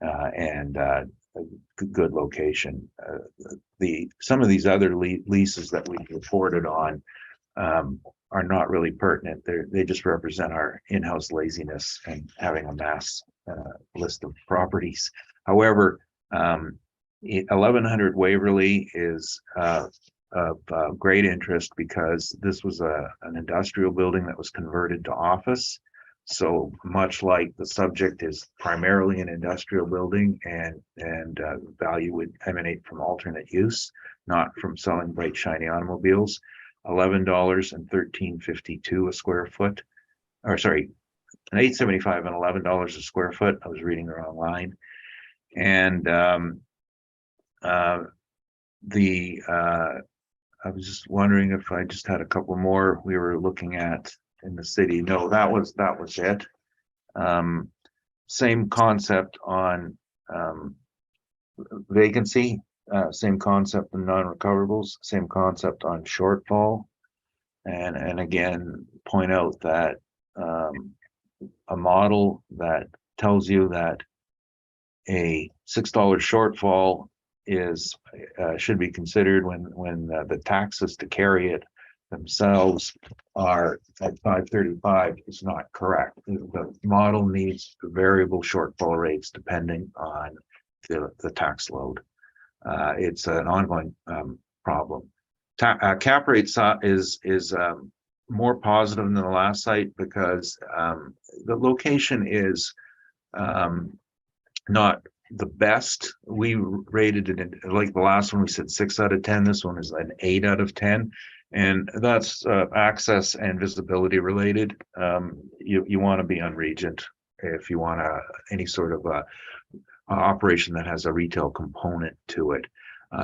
and a good location. Some of these other leases that we've reported on are not really pertinent. They just represent our in-house laziness and having a mass list of properties. However, 1100 Waverly is of great interest because this was an industrial building that was converted to office. So much like the subject is primarily an industrial building, and value would emanate from alternate use, not from selling bright shiny automobiles. $11 and $13.52 a square foot, or sorry, an $8.75 and $11 a square foot. I was reading the wrong line. And I was just wondering if I just had a couple more we were looking at in the city. No, that was it. Same concept on vacancy. same concept in non-recoverables, same concept on shortfall. And again, point out that a model that tells you that a $6 shortfall is should be considered when the taxes to carry it themselves are at 535 is not correct. The model needs variable shortfall rates depending on the tax load. It's an ongoing problem. Cap rate is more positive than the last site because the location is not the best. We rated it like the last one, we said 6 out of 10. This one is an 8 out of 10. And that's access and visibility related. You want to be on Regent if you want any sort of operation that has a retail component to it.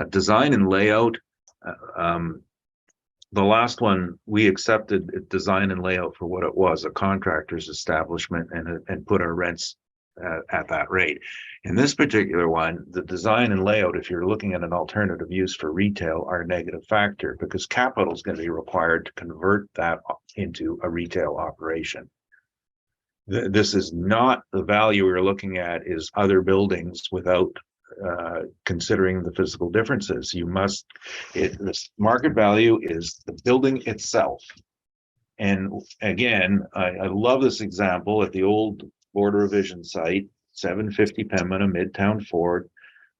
Design and layout. The last one, we accepted design and layout for what it was, a contractor's establishment, and put our rents at that rate. In this particular one, the design and layout, if you're looking at an alternative use for retail, are a negative factor because capital is going to be required to convert that into a retail operation. This is not the value we're looking at is other buildings without considering the physical differences. This market value is the building itself. And again, I love this example at the old Border Revision site, 750 Pembina, Midtown Ford,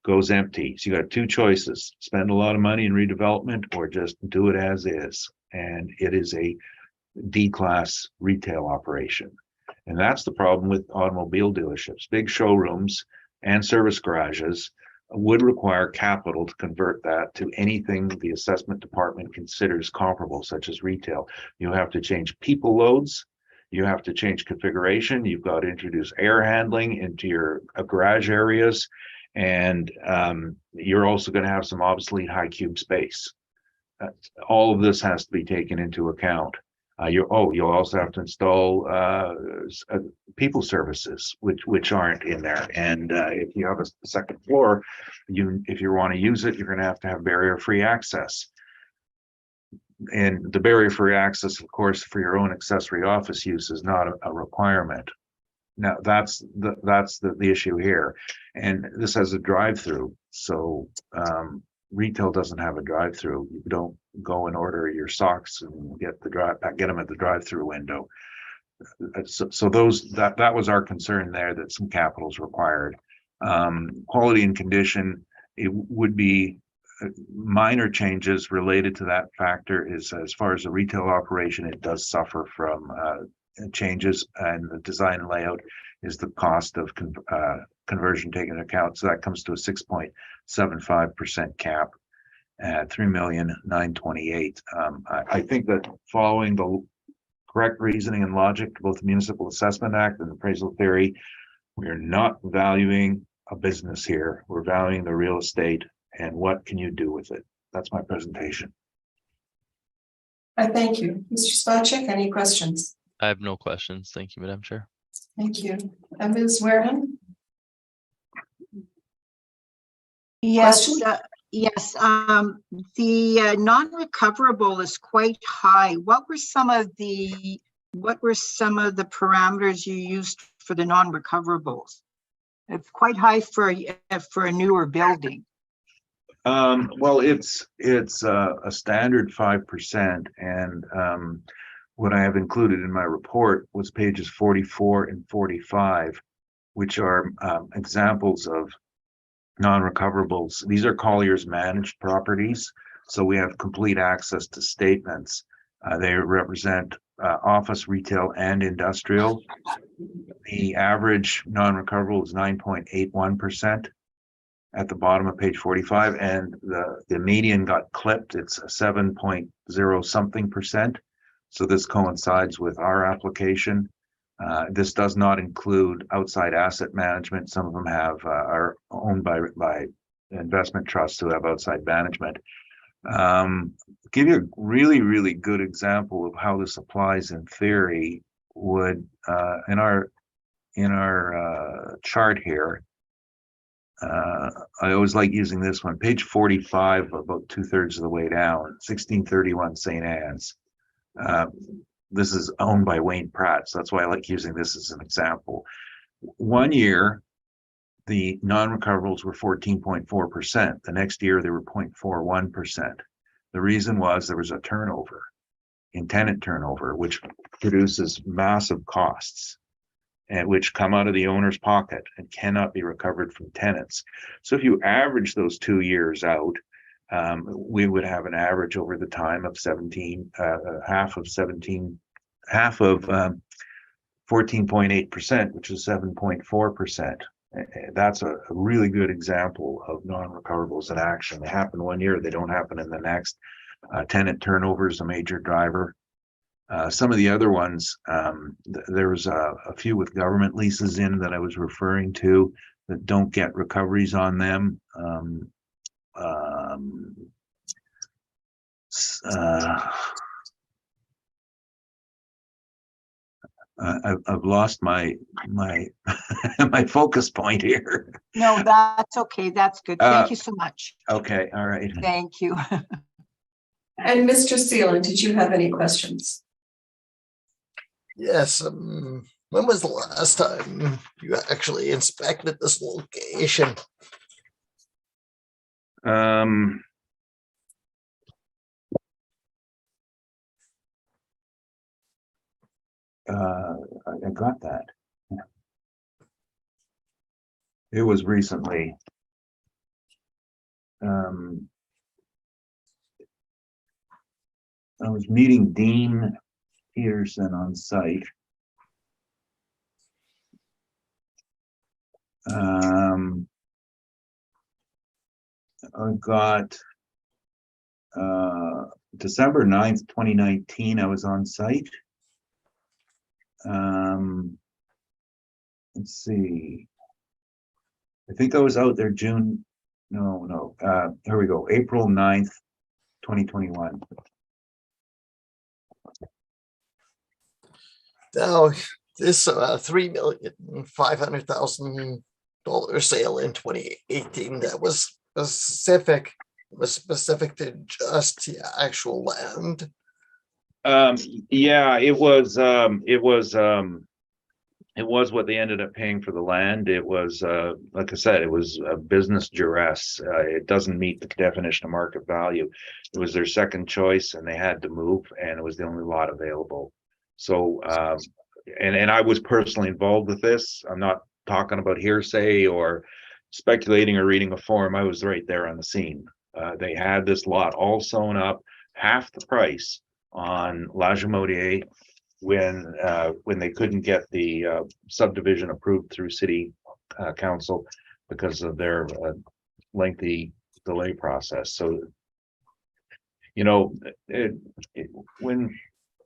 goes empty. So you got two choices, spend a lot of money in redevelopment or just do it as is. And it is a D-class retail operation. And that's the problem with automobile dealerships. Big showrooms and service garages would require capital to convert that to anything the assessment department considers comparable, such as retail. You have to change people loads. You have to change configuration. You've got to introduce air handling into your garage areas. And you're also going to have some obsolete high cube space. All of this has to be taken into account. You'll also have to install people services, which aren't in there. And if you have a second floor, if you want to use it, you're going to have barrier-free access. And the barrier-free access, of course, for your own accessory office use is not a requirement. Now that's the issue here. And this has a drive-through. So retail doesn't have a drive-through. You don't go and order your socks and get them at the drive-through window. So that was our concern there, that some capital is required. Quality and condition, it would be minor changes related to that factor. Is as far as the retail operation, it does suffer from changes, and the design and layout is the cost of conversion taken into account. So that comes to a 6.75% cap at $3,928,000. I think that following the correct reasoning and logic to both the Municipal Assessment Act and appraisal theory, we are not valuing a business here. We're valuing the real estate and what can you do with it. That's my presentation. I thank you. Mr. Spacek, any questions? I have no questions. Thank you, Madam Chair. Thank you. And Ms. Wareham? Yes, Question? yes. The non-recoverable is quite high. What were some of the parameters you used for the non-recoverables? It's quite high for a newer building. Well, it's a standard 5%, and what I have included in my report was pages 44 and 45, which are examples of non-recoverables. These are Collier's managed properties, so we have complete access to statements. They represent office, retail, and industrial. The average non-recoverable is 9.81% at the bottom of page 45, and the median got clipped. It's 7.0 something percent. So this coincides with our application. This does not include outside asset management. Some of them are owned by investment trusts who have outside management. Give you a really, really good example of how this applies in theory would in our chart here. I always like using this one, page 45, about 2/3 of the way down, 1631 St. Anne's. This is owned by Wayne Pratt, so that's why I like using this as an example. 1 year, the non-recoverables were 14.4%. The next year, they were 0.41%. The reason was there was a turnover in tenant turnover, which produces massive costs and which come out of the owner's pocket and cannot be recovered from tenants. So if you average those 2 years out, we would have an average over the time of 14.8%, which is 7.4%. That's a really good example of non-recoverables in action. They happen 1 year, they don't happen in the next. Tenant turnover is a major driver. Some of the other ones, there was a few with government leases in that I was referring to that don't get recoveries on them. I've lost my my focus point here. No, that's okay. That's good. Thank you so much. Okay, all right. Thank you. And Mr. Seelan, did you have any questions? Yes. When was the last time you actually inspected this location? I got that. It was recently. I was meeting Dean Peterson on site. I got December 9th, 2019, I was on site. Let's see. I think I was out there June. No. Here we go. April 9th, 2021. Now, this $3,500,000 sale in 2018, that was specific to just the actual land. Yeah, it was what they ended up paying for the land. It was, like I said, it was a business duress. It doesn't meet the definition of market value. It was their second choice and they had to move and it was the only lot available. So, and I was personally involved with this. I'm not talking about hearsay or speculating or reading a forum. I was right there on the scene. They had this lot all sewn up, half the price on La Jamodier when they couldn't get the subdivision approved through city council because of their lengthy delay process. So, you know, when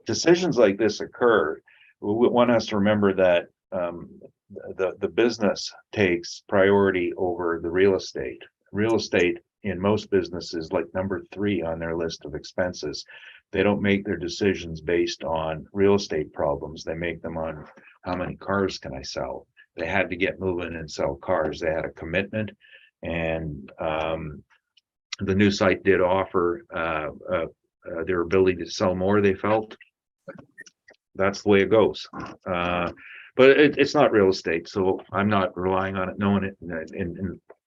decisions like this occur, one has to remember that the business takes priority over the real estate. Real estate in most businesses, like number 3 on their list of expenses. They don't make their decisions based on real estate problems. They make them on how many cars can I sell. They had to get moving and sell cars. They had a commitment, and the new site did offer their ability to sell more. They felt that's the way it goes. But it's not real estate, so I'm not relying on it.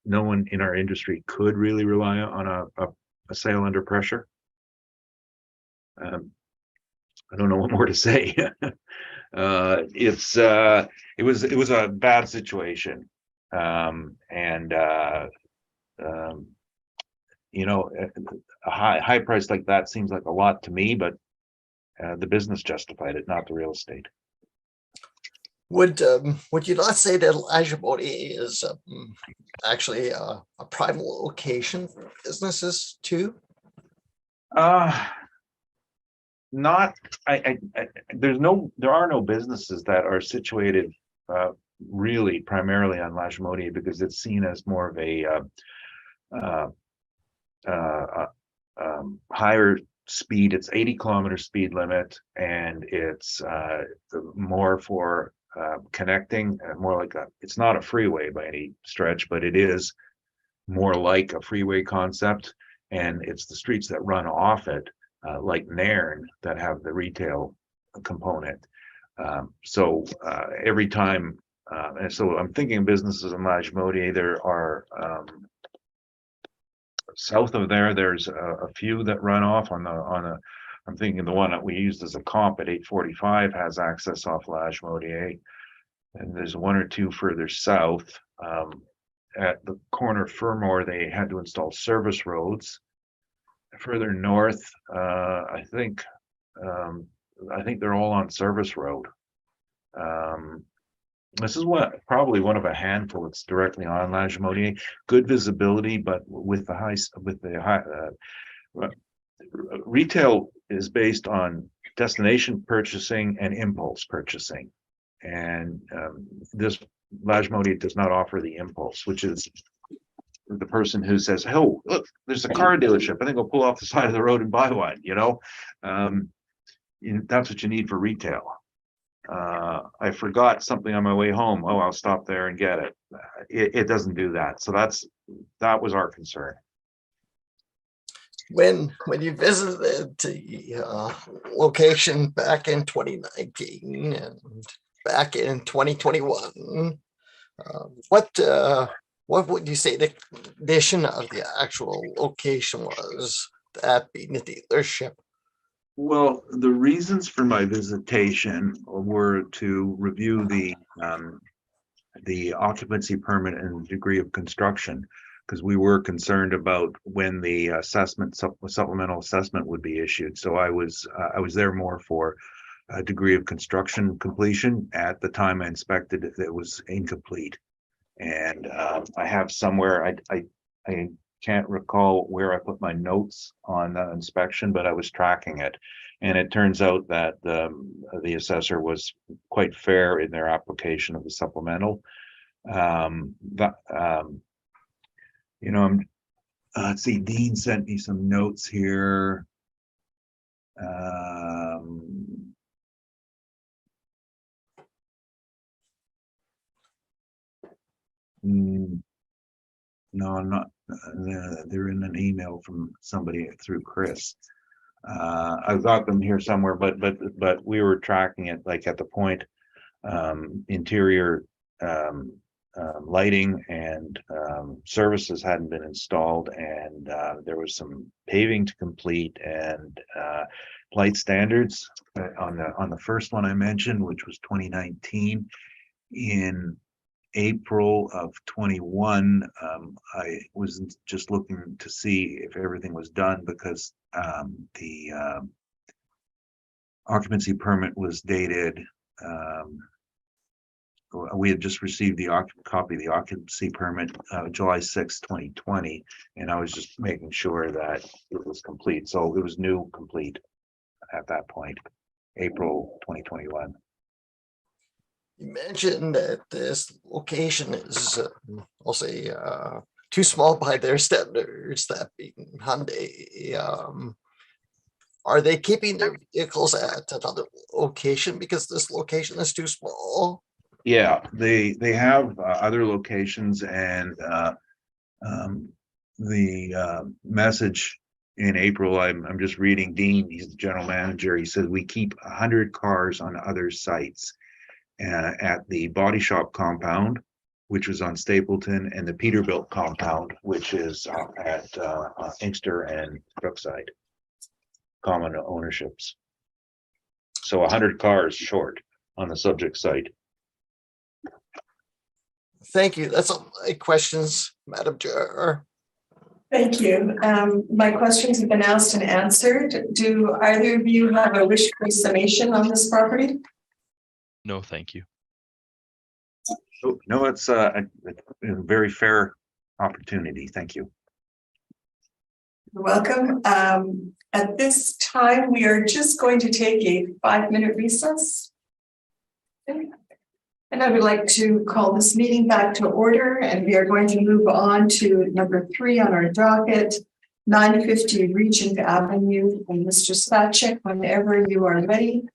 No one in our industry could really rely on a sale under pressure. I don't know what more to say. It was a bad situation, and you know, a high price like that seems like a lot to me, but the business justified it, not the real estate. Would you not say that La Jamodier is actually a prime location for businesses too? Not. There are no businesses that are situated really primarily on La Jamodier because it's seen as more of a higher speed. It's 80 kilometer speed limit, and it's more for connecting, more like it's not a freeway by any stretch, but it is more like a freeway concept. And it's the streets that run off it, like Nairn, that have the retail component. So every time, and so I'm thinking of businesses in Lagimodiere, there are south of there's a few that run off on I'm thinking the one that we used as a comp at 845 has access off Lagimodiere, and there's one or two further south. At the corner of Fermor, they had to install service roads. Further north, I think they're all on service road. This is probably one of a handful that's directly on Lagimodiere. Good visibility, but with the high retail is based on destination purchasing and impulse purchasing, and this Lagimodiere does not offer the impulse, which is the person who says, "Oh, look, there's a car dealership. I think I'll pull off the side of the road and buy one." That's what you need for retail. I forgot something on my way home. Oh, I'll stop there and get it. It doesn't do that. So that was our concern. When you visited the location back in 2019 and back in 2021, what would you say the condition of the actual location was, that being the dealership? Well, the reasons for my visitation were to review the occupancy permit and degree of construction, because we were concerned about when the supplemental assessment would be issued. So I was there more for a degree of construction completion. At the time I inspected it, it was incomplete. And I have somewhere, I can't recall where I put my notes on the inspection, but I was tracking it. And it turns out that the assessor was quite fair in their application of the supplemental. Let's see, Dean sent me some notes here. No, I'm not. They're in an email from somebody through Chris. I've got them here somewhere, but we were tracking it like at the point interior lighting and services hadn't been installed, and there was some paving to complete and light standards on the first one I mentioned, which was 2019. In April of 21, I was just looking to see if everything was done, because the occupancy permit was dated. We had just received the copy of the occupancy permit July 6, 2020, and I was just making sure that it was complete. So it was new complete at that point, April 2021. You mentioned that this location is, I'll say, too small by their standards, that being Hyundai. Are they keeping their vehicles at another location because this location is too small? Yeah, they have other locations, and the message in April, I'm just reading Dean, he's the general manager. He says we keep 100 cars on other sites. At the body shop compound, which was on Stapleton, and the Peterbilt compound, which is at Inkster and Brookside, common ownerships. So 100 cars short on the subject site. Thank you. That's all my questions, Madam Chair. Thank you. My questions have been asked and answered. Do either of you have a wish for summation on this property? No, thank you. No, it's a very fair opportunity. Thank you. You're welcome. At this time, we are just going to take a 5-minute recess. And I would like to call this meeting back to order, and we are going to move on to number 3 on our docket, 950 Regent Avenue. And Mr. Spacek, whenever you are ready.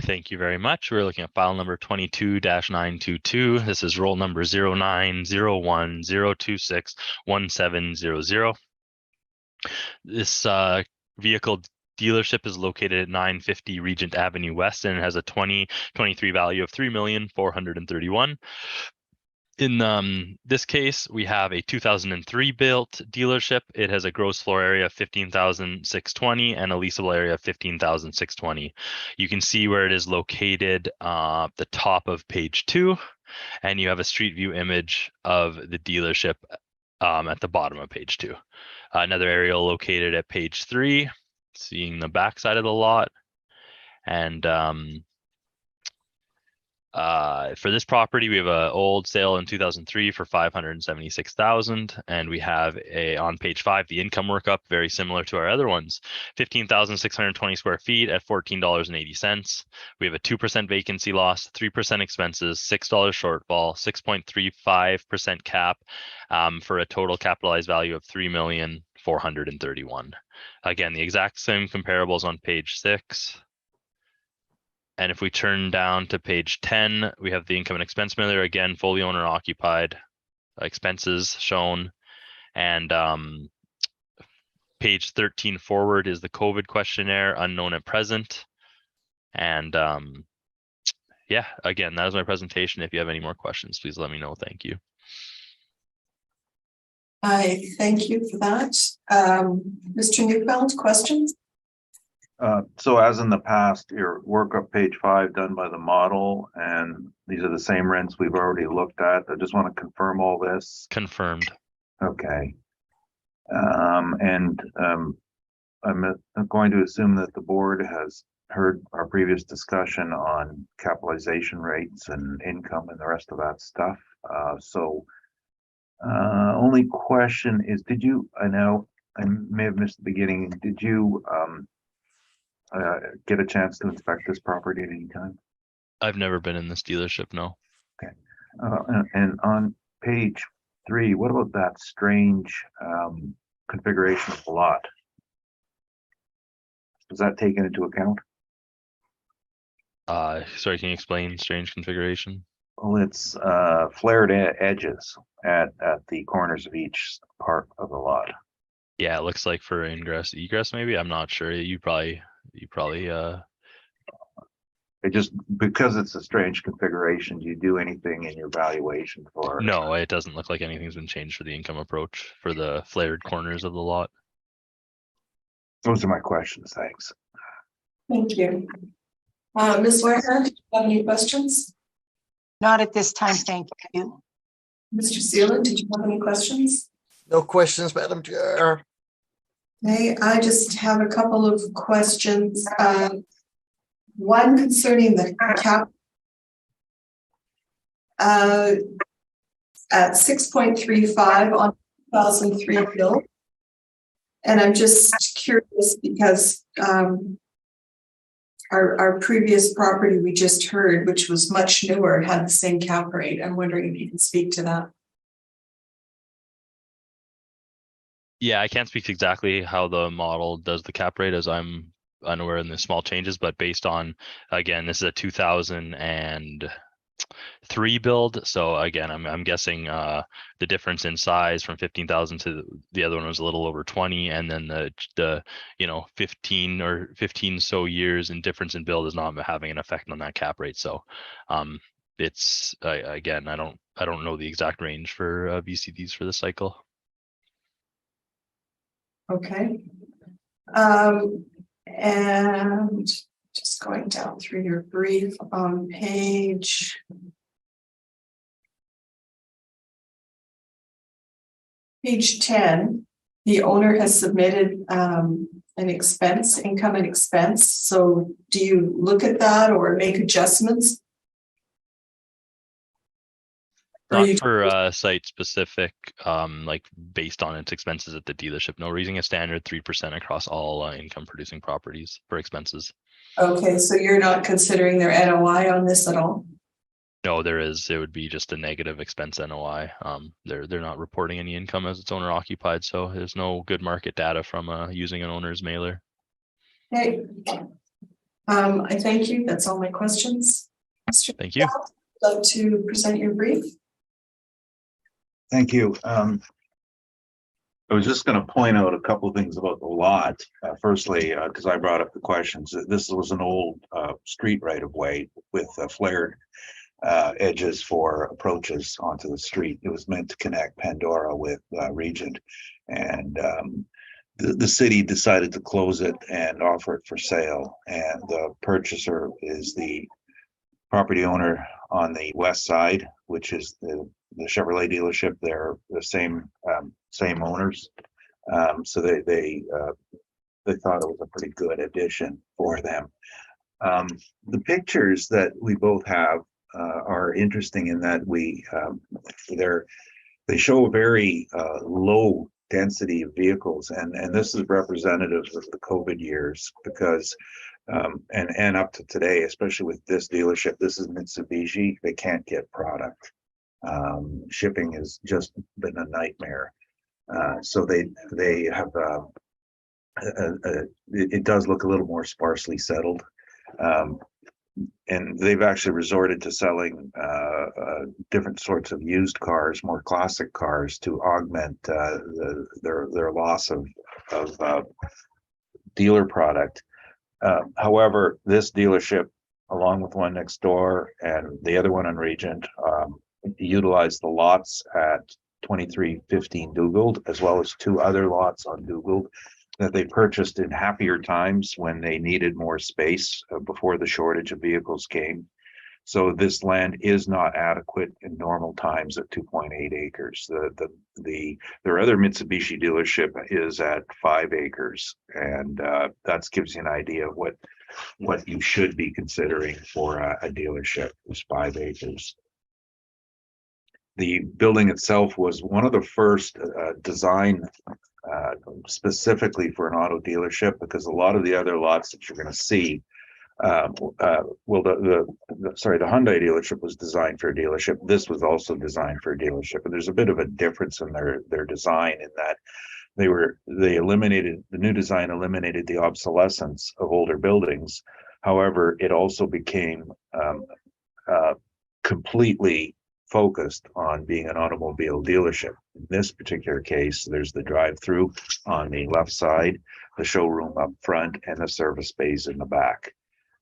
Thank you very much. We're looking at file number 22-922. This is roll number 090102611700. This vehicle dealership is located at 950 Regent Avenue West, and it has a 2023 value of $3,431,000. In this case, we have a 2003 built dealership. It has a gross floor area of 15,620 and a leasable area of 15,620. You can see where it is located at the top of page 2, and you have a street view image of the dealership at the bottom of page 2. Another aerial located at page 3, seeing the back side of the lot. And for this property, we have an old sale in 2003 for $576,000, and we have on page 5 the income workup, very similar to our other ones. 15,620 square feet at $14.80. We have a 2% vacancy loss, 3% expenses, $6 shortfall, 6.35% cap, for a total capitalized value of $3,431,000. Again, the exact same comparables on page 6. And if we turn down to page 10, we have the income and expense mailer, again, fully owner occupied, expenses shown. And page 13 forward is the COVID questionnaire, unknown at present. And yeah, again, that is my presentation. If you have any more questions, please let me know. Thank you. I thank you for that. Mr. Neufeld, questions? So as in the past, your workup page 5 done by the model, and these are the same rents we've already looked at. I just want to confirm all this. Confirmed. Okay. I'm going to assume that the board has heard our previous discussion on capitalization rates and income and the rest of that stuff. Only question is, did you, I know I may have missed the beginning, did you get a chance to inspect this property at any time? I've never been in this dealership, no. Okay. And on page 3, what about that strange configuration of the lot? Is that taken into account? Sorry, can you explain strange configuration? Well, it's flared edges at the corners of each part of the lot. Yeah, it looks like for ingress, egress, maybe. I'm not sure. You probably It just, because it's a strange configuration, do you do anything in your valuation for? No, it doesn't look like anything's been changed for the income approach for the flared corners of the lot. Those are my questions. Thanks. Thank you. Ms. Whitehead, do you have any questions? Not at this time, thank you. Mr. Seelan, did you have any questions? No questions, Madam Chair. Okay, I just have a couple of questions. One concerning the cap at 6.35 on 2003 bill. And I'm just curious because our previous property we just heard, which was much newer, had the same cap rate. I'm wondering if you can speak to that. Yeah, I can't speak to exactly how the model does the cap rate, as I'm unaware in the small changes, but based on, again, this is a 2003 build. So again, I'm guessing the difference in size from 15,000 to the other one was a little over 20, and then the 15 so years in difference in build is not having an effect on that cap rate. So it's again, I don't know the exact range for VCDs for the cycle. Okay. And just going down through your brief on page 10, the owner has submitted an expense, income and expense. So do you look at that or make adjustments? Not for site specific, like based on its expenses at the dealership. No, we're using a standard 3% across all income producing properties for expenses. Okay, so you're not considering their NOI on this at all? No, there is. It would be just a negative expense NOI. They're not reporting any income as it's owner occupied, so there's no good market data from using an owner's mailer. Okay. I thank you. That's all my questions. Mr. Thank you. Patel, would you like to present your brief? Thank you. I was just going to point out a couple of things about the lot. Firstly, because I brought up the questions, this was an old street right of way with flared edges for approaches onto the street. It was meant to connect Pandora with Regent, and the city decided to close it and offer it for sale. And the purchaser is the property owner on the west side, which is the Chevrolet dealership. They're the same owners, so they thought it was a pretty good addition for them. The pictures that we both have are interesting in that they show a very low density of vehicles, and this is representative of the COVID years, because and up to today, especially with this dealership, this is Mitsubishi, they can't get product. Shipping has just been a nightmare. So they have it does look a little more sparsely settled. And they've actually resorted to selling different sorts of used cars, more classic cars, to augment their loss of dealer product. However, this dealership, along with one next door and the other one on Regent, utilized the lots at 2315 Dugald, as well as two other lots on Dugald that they purchased in happier times when they needed more space before the shortage of vehicles came. So this land is not adequate in normal times at 2.8 acres. Their other Mitsubishi dealership is at 5 acres, and that gives you an idea of what you should be considering for a dealership, is 5 acres. The building itself was one of the first designed specifically for an auto dealership, because a lot of the other lots that you're going to see, the Hyundai dealership was designed for a dealership. This was also designed for a dealership, and there's a bit of a difference in their design, in that the new design eliminated the obsolescence of older buildings. However, it also became completely focused on being an automobile dealership. In this particular case, there's the drive-through on the left side, the showroom up front, and the service bays in the back,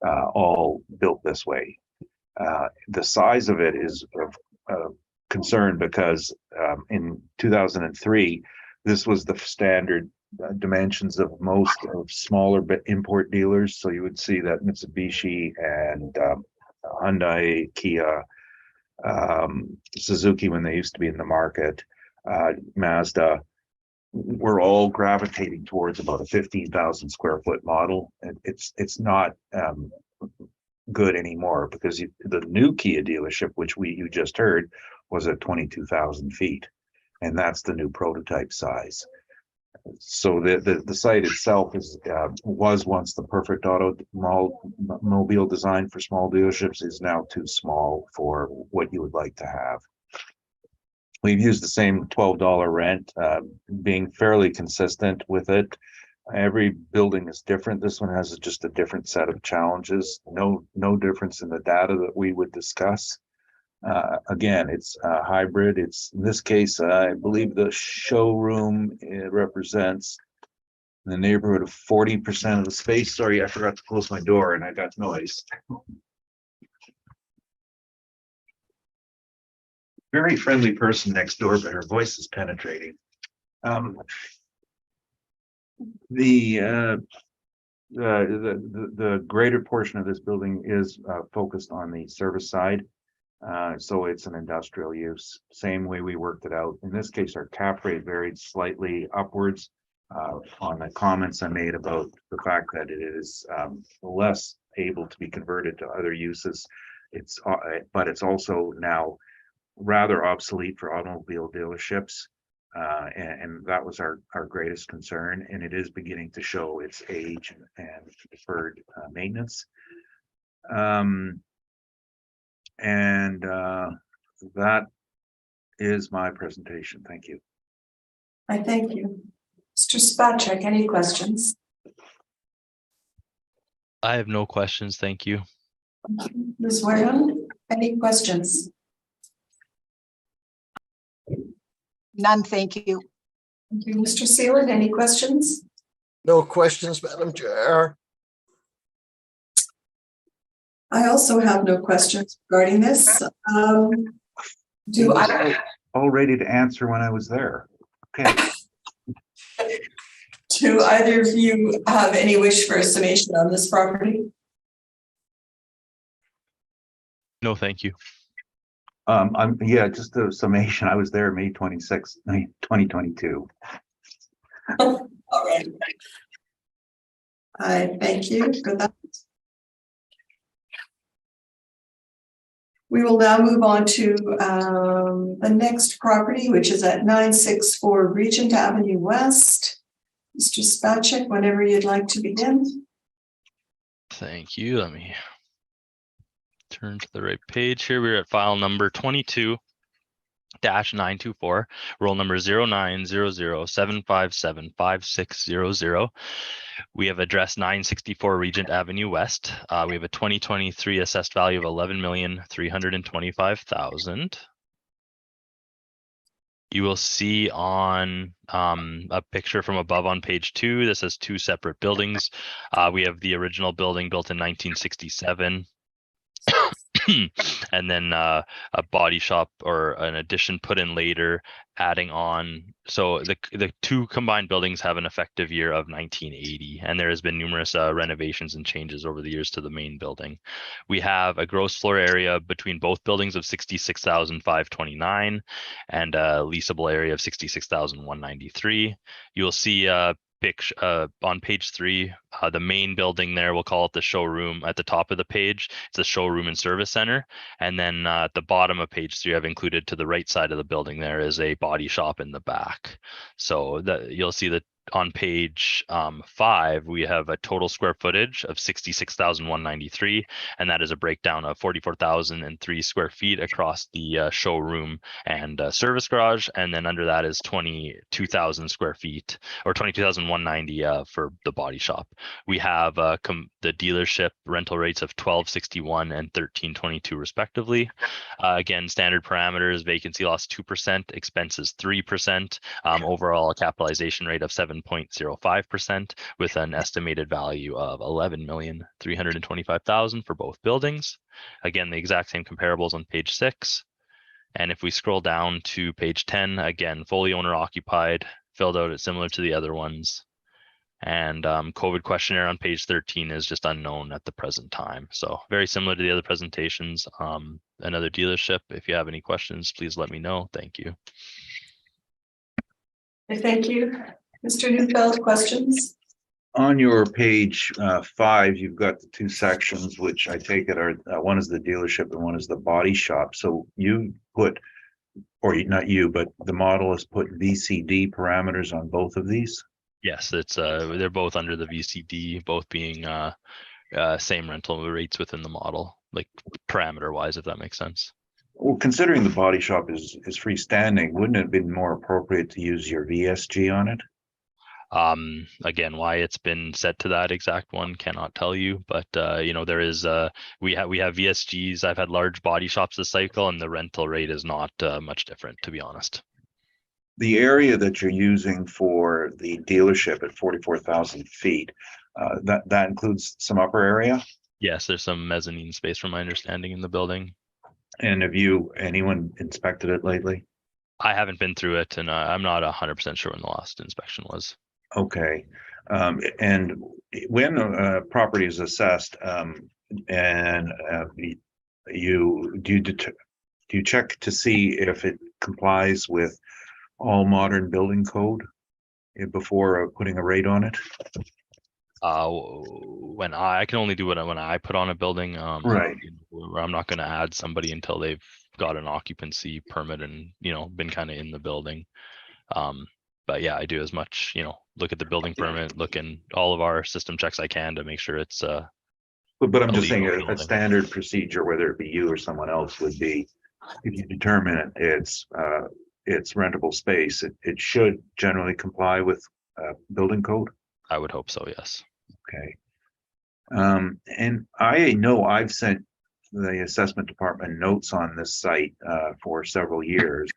all built this way. The size of it is of concern, because in 2003, this was the standard dimensions of most of smaller import dealers. So you would see that Mitsubishi and Hyundai, Kia, Suzuki, when they used to be in the market, Mazda, were all gravitating towards about a 15,000 square foot model. And it's not good anymore, because the new Kia dealership, which you just heard, was at 22,000 feet, and that's the new prototype size. So the site itself was once the perfect automobile design for small dealerships, is now too small for what you would like to have. We've used the same $12 rent, being fairly consistent with it. Every building is different. This one has just a different set of challenges. No difference in the data that we would discuss. Again, it's hybrid. It's, in this case, I believe the showroom, it represents in the neighborhood of 40% of the space. Sorry, I forgot to close my door and I got noise. Very friendly person next door, but her voice is penetrating. The greater portion of this building is focused on the service side. So it's an industrial use, same way we worked it out. In this case, our cap rate varied slightly upwards on the comments I made about the fact that it is less able to be converted to other uses. But it's also now rather obsolete for automobile dealerships. And that was our greatest concern, and it is beginning to show its age and deferred maintenance. And that is my presentation. Thank you. I thank you. Mr. Spacek, any questions? I have no questions, thank you. Ms. Wareham, any questions? None, thank you. Thank you. Mr. Seelan, any questions? No questions, Madam Chair. I also have no questions regarding this. Do I, All ready to answer when I was there. Okay. do either of you have any wish for a summation on this property? No, thank you. Yeah, just a summation. I was there May 26th, 2022. All right. I thank you for that. We will now move on to the next property, which is at 964 Regent Avenue West. Mr. Spacek, whenever you'd like to begin. Thank you. Let me turn to the right page here. We're at file number 22-924, roll number 0900757560. We have address 964 Regent Avenue West. We have a 2023 assessed value of 11,325,000. You will see on a picture from above on page 2, this has 2 separate buildings. We have the original building built in 1967. And then a body shop or an addition put in later, adding on. So the 2 combined buildings have an effective year of 1980, and there has been numerous renovations and changes over the years to the main building. We have a gross floor area between both buildings of 66,529 and a leasable area of 66,193. You will see on page 3, the main building there, we'll call it the showroom at the top of the page. It's a showroom and service center. And then at the bottom of page 3, I've included to the right side of the building there is a body shop in the back. So you'll see that on page 5, we have a total square footage of 66,193, and that is a breakdown of 44,003 square feet across the showroom and service garage, and then under that is 22,000 square feet, or 22,190 for the body shop. We have the dealership rental rates of $12.61 and $13.22 respectively. Again, standard parameters: vacancy loss 2%, expenses 3%, overall capitalization rate of 7.05%, with an estimated value of $11,325,000 for both buildings. Again, the exact same comparables on page 6. And if we scroll down to page 10, again, fully owner occupied, filled out similar to the other ones. And COVID questionnaire on page 13 is just unknown at the present time. So very similar to the other presentations. Another dealership. If you have any questions, please let me know. Thank you. Thank you. Mr. Neufeld, questions? On your page 5, you've got the 2 sections, which I take it are one is the dealership and one is the body shop. So you put, or not you, but the model has put VCD parameters on both of these? Yes, it's they're both under the VCD, both being same rental rates within the model, like parameter wise, if that makes sense. Well, considering the body shop is freestanding, wouldn't it have been more appropriate to use your VSG on it? Again, why it's been set to that exact one, cannot tell you, but there is we have VSGs. I've had large body shops this cycle, and the rental rate is not much different, to be honest. The area that you're using for the dealership at 44,000 feet, that includes some upper area? Yes, there's some mezzanine space from my understanding in the building. And have anyone inspected it lately? I haven't been through it, and I'm not 100% sure when the last inspection was. Okay. And when a property is assessed, and do you check to see if it complies with all modern building code before putting a rate on it? When I can only do it when I put on a building, right. I'm not going to add somebody until they've got an occupancy permit and been kind of in the building. But yeah, I do as much, look at the building permit, look in all of our system checks I can to make sure it's but I'm just saying a standard procedure, whether it be you or someone else, would be if you determine it's rentable space, it should generally comply with building code. I would hope so, yes. Okay. And I know I've sent the assessment department notes on this site for several years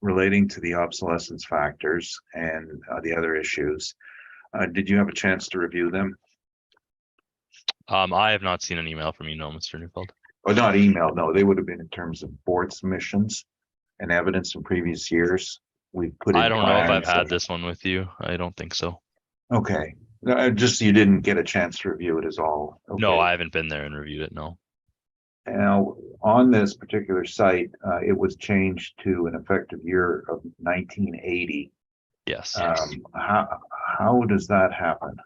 relating to the obsolescence factors and the other issues. Did you have a chance to review them? I have not seen an email from you, no, Mr. Neufeld. Or not email, no, they would have been in terms of board submissions and evidence in previous years. We've put in I don't know if I've plans. had this one with you. I don't think so. Okay, just you didn't get a chance to review it is all. No, Okay. I haven't been there and reviewed it, no. Now, on this particular site, it was changed to an effective year of 1980. Yes. How does that happen?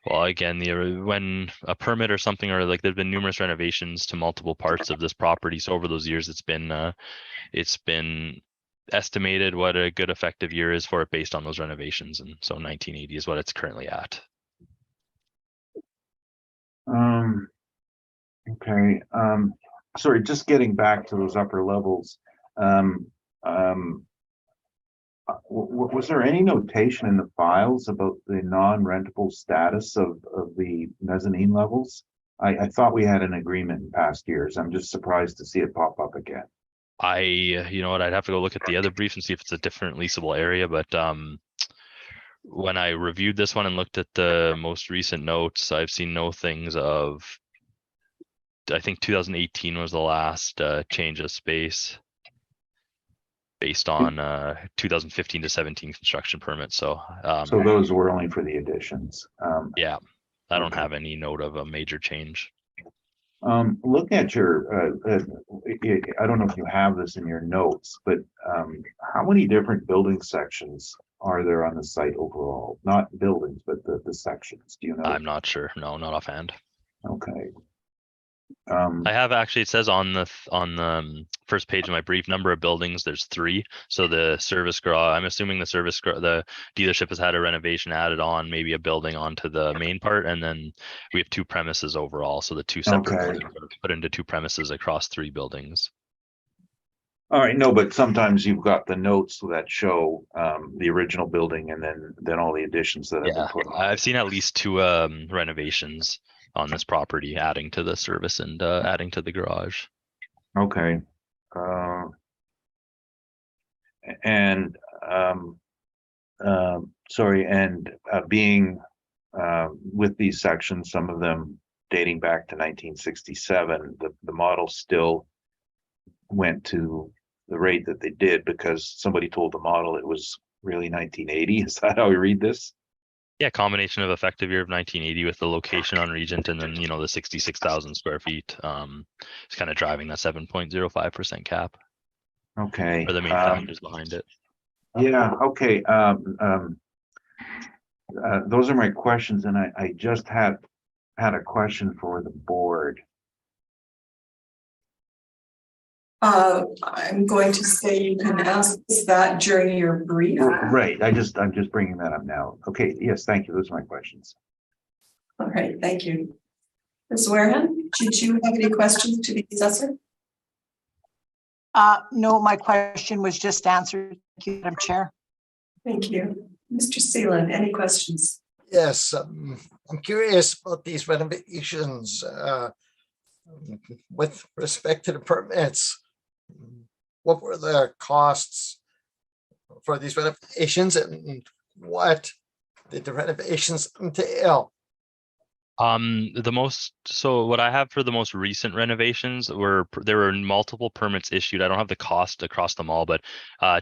Well, again, when a permit or something, or like there've been numerous renovations to multiple parts of this property. So over those years, it's been estimated what a good effective year is for it based on those renovations. And so 1980 is what it's currently at. Okay. Sorry, just getting back to those upper levels. Was there any notation in the files about the non-rentable status of the mezzanine levels? I thought we had an agreement in past years. I'm just surprised to see it pop up again. You know what, I'd have to go look at the other briefs and see if it's a different leasable area, but when I reviewed this one and looked at the most recent notes, I've seen no things of, I think 2018 was the last change of space based on 2015 to 17 construction permits. So So those were only for the additions. yeah, I don't okay. have any note of a major change. Looking at your, I don't know if you have this in your notes, but how many different building sections are there on the site overall? Not buildings, but the sections. Do you know? I'm not sure. No, not offhand. Okay. I have actually, it says on the first page of my brief, number of buildings, there's 3. So the service garage, I'm assuming the dealership has had a renovation added on, maybe a building onto the main part, and then we have 2 premises overall. So the 2 separate Okay. buildings are put into 2 premises across 3 buildings. All right, no, but sometimes you've got the notes that show the original building and then all the additions that have been put on. I've seen at least 2 renovations on this property, adding to the service and adding to the garage. Okay. And sorry, and being with these sections, some of them dating back to 1967, the model still went to the rate that they did because somebody told the model it was really 1980. Is that how we read this? Yeah, combination of effective year of 1980 with the location on Regent, and then the 66,000 square feet. It's kind of driving that 7.05% cap. Okay. Or the main factors behind it. Yeah. Okay. Those are my questions, and I just had a question for the board. I'm going to say you can ask that during your brief. Right. I'm just bringing that up now. Okay. Yes. Thank you. Those are my questions. All right. Thank you. Ms. Wareham, did you have any questions to the assessor? No, my question was just answered. Thank you, Madam Chair. Thank you. Mr. Seelan, any questions? Yes, I'm curious about these renovations with respect to the permits. What were the costs for these renovations, and what did the renovations entail? So what I have for the most recent renovations there were multiple permits issued. I don't have the cost across them all, but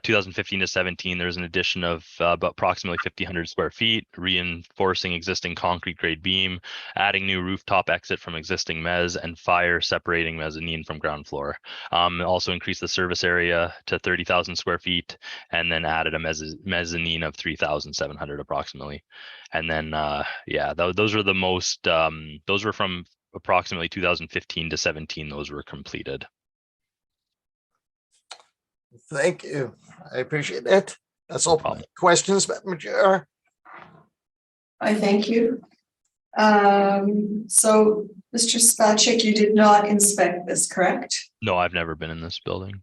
2015 to 17, there's an addition of about approximately 1,500 square feet, reinforcing existing concrete grade beam, adding new rooftop exit from existing mezz, and fire separating mezzanine from ground floor. Also increased the service area to 30,000 square feet, and then added a mezzanine of 3,700 approximately. And then, those are the most, those were from approximately 2015 to 17, those were completed. Thank you. I appreciate it. That's all my questions, Madam Chair. I thank you. So, Mr. Spacek, you did not inspect this, correct? No, I've never been in this building.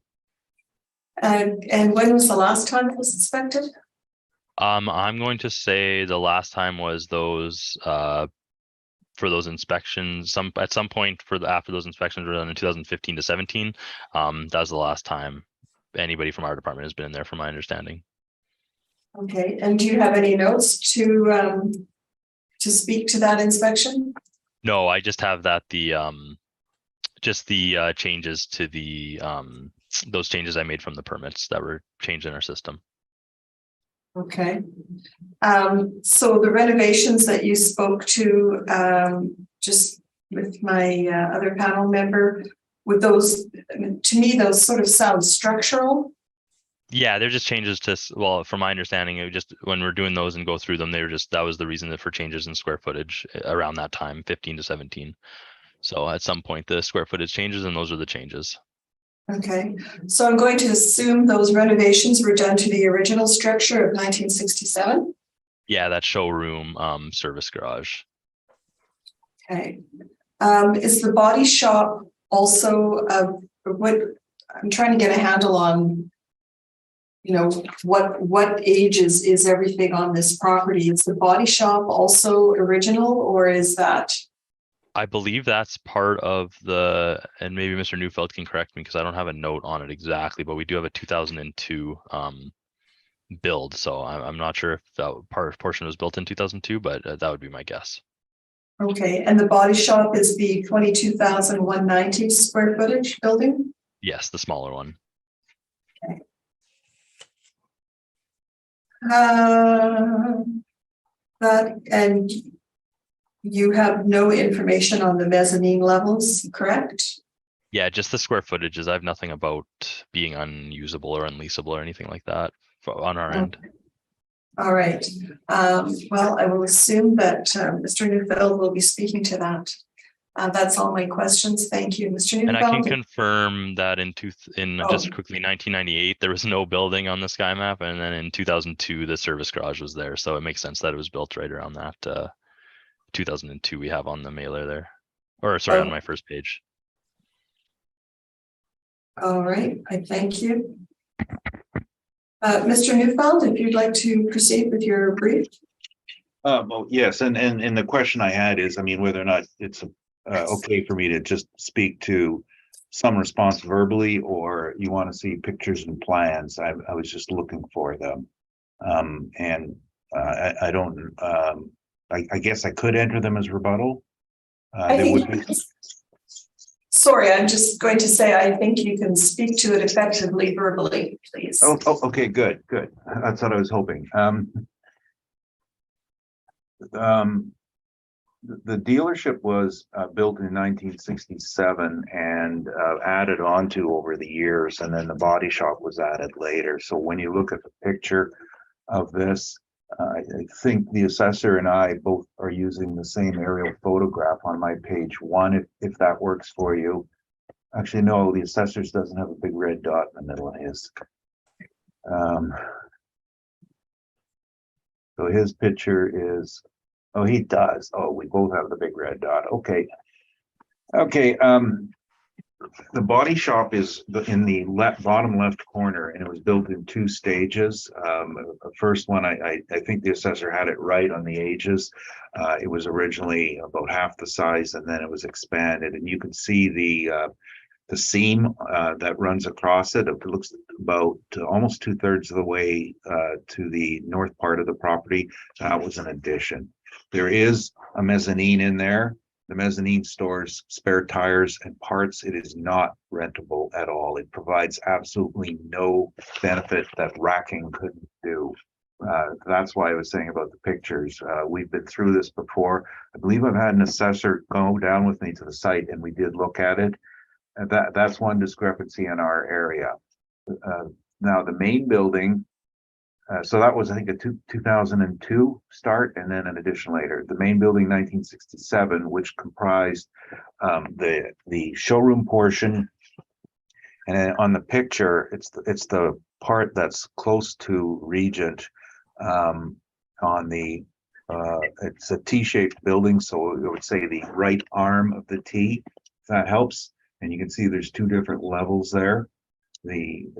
And when was the last time it was inspected? I'm going to say the last time was those for those inspections. At some point after those inspections were done in 2015 to 17. That was the last time anybody from our department has been in there, from my understanding. Okay, and do you have any notes to speak to that inspection? No, I just have that just the changes to the those changes I made from the permits that were changed in our system. Okay. So the renovations that you spoke to, just with my other panel member, with those, to me, those sort of sound structural. Yeah, they're just changes to, well, from my understanding, it just when we're doing those and go through them, they were just, that was the reason for changes in square footage around that time, 15 to 17. So at some point the square footage changes, and those are the changes. Okay, so I'm going to assume those renovations were done to the original structure of 1967. Yeah, that showroom service garage. Okay. Is the body shop also what I'm trying to get a handle on, you know, what ages is everything on this property? Is the body shop also original, or is that? I believe that's part of the, and maybe Mr. Neufeld can correct me because I don't have a note on it exactly, but we do have a 2002 build. So I'm not sure if that portion was built in 2002, but that would be my guess. Okay, and the body shop is the 22,190 square footage building? Yes, the smaller one. Okay. That, and you have no information on the mezzanine levels, correct? Yeah, just the square footages. I have nothing about being unusable or unleasable or anything like that on our end. All right. Well, I will assume that Mr. Neufeld will be speaking to that. That's all my questions. Thank you, Mr. Neufeld. And I can confirm that just quickly, 1998, there was no building on the sky map, and then in 2002, the service garage was there. So it makes sense that it was built right around that 2002 we have on the mailer there, or sorry, on my first page. All right, I thank you. Mr. Neufeld, if you'd like to proceed with your brief. Well, yes, and the question I had is, I mean, whether or not it's okay for me to just speak to some response verbally, or you want to see pictures and plans. I was just looking for them, and I don't. I guess I could enter them as rebuttal. Sorry, I'm just going to say I think you can speak to it effectively verbally, please. Oh, okay, good. That's what I was hoping. The dealership was built in 1967 and added onto over the years, and then the body shop was added later. So when you look at the picture of this, I think the assessor and I both are using the same aerial photograph on my page 1, if that works for you. Actually, no, the assessor's doesn't have a big red dot in the middle of his. So his picture is, oh, he does. Oh, we both have the big red dot. Okay. The body shop is in the bottom left corner, and it was built in 2 stages. The first one, I think the assessor had it right on the ages. It was originally about half the size, and then it was expanded, and you can see the seam that runs across it. It looks about almost 2/3 of the way to the north part of the property. That was an addition. There is a mezzanine in there. The mezzanine stores spare tires and parts. It is not rentable at all. It provides absolutely no benefit that racking couldn't do. That's why I was saying about the pictures. We've been through this before. I believe I've had an assessor go down with me to the site, and we did look at it. And that's one discrepancy in our area. Now the main building, so that was, I think, a 2002 start, and then an addition later. The main building, 1967, which comprised the showroom portion, and then on the picture, it's the part that's close to Regent. On the it's a T-shaped building, so it would say the right arm of the T. If that helps, and you can see there's 2 different levels there. The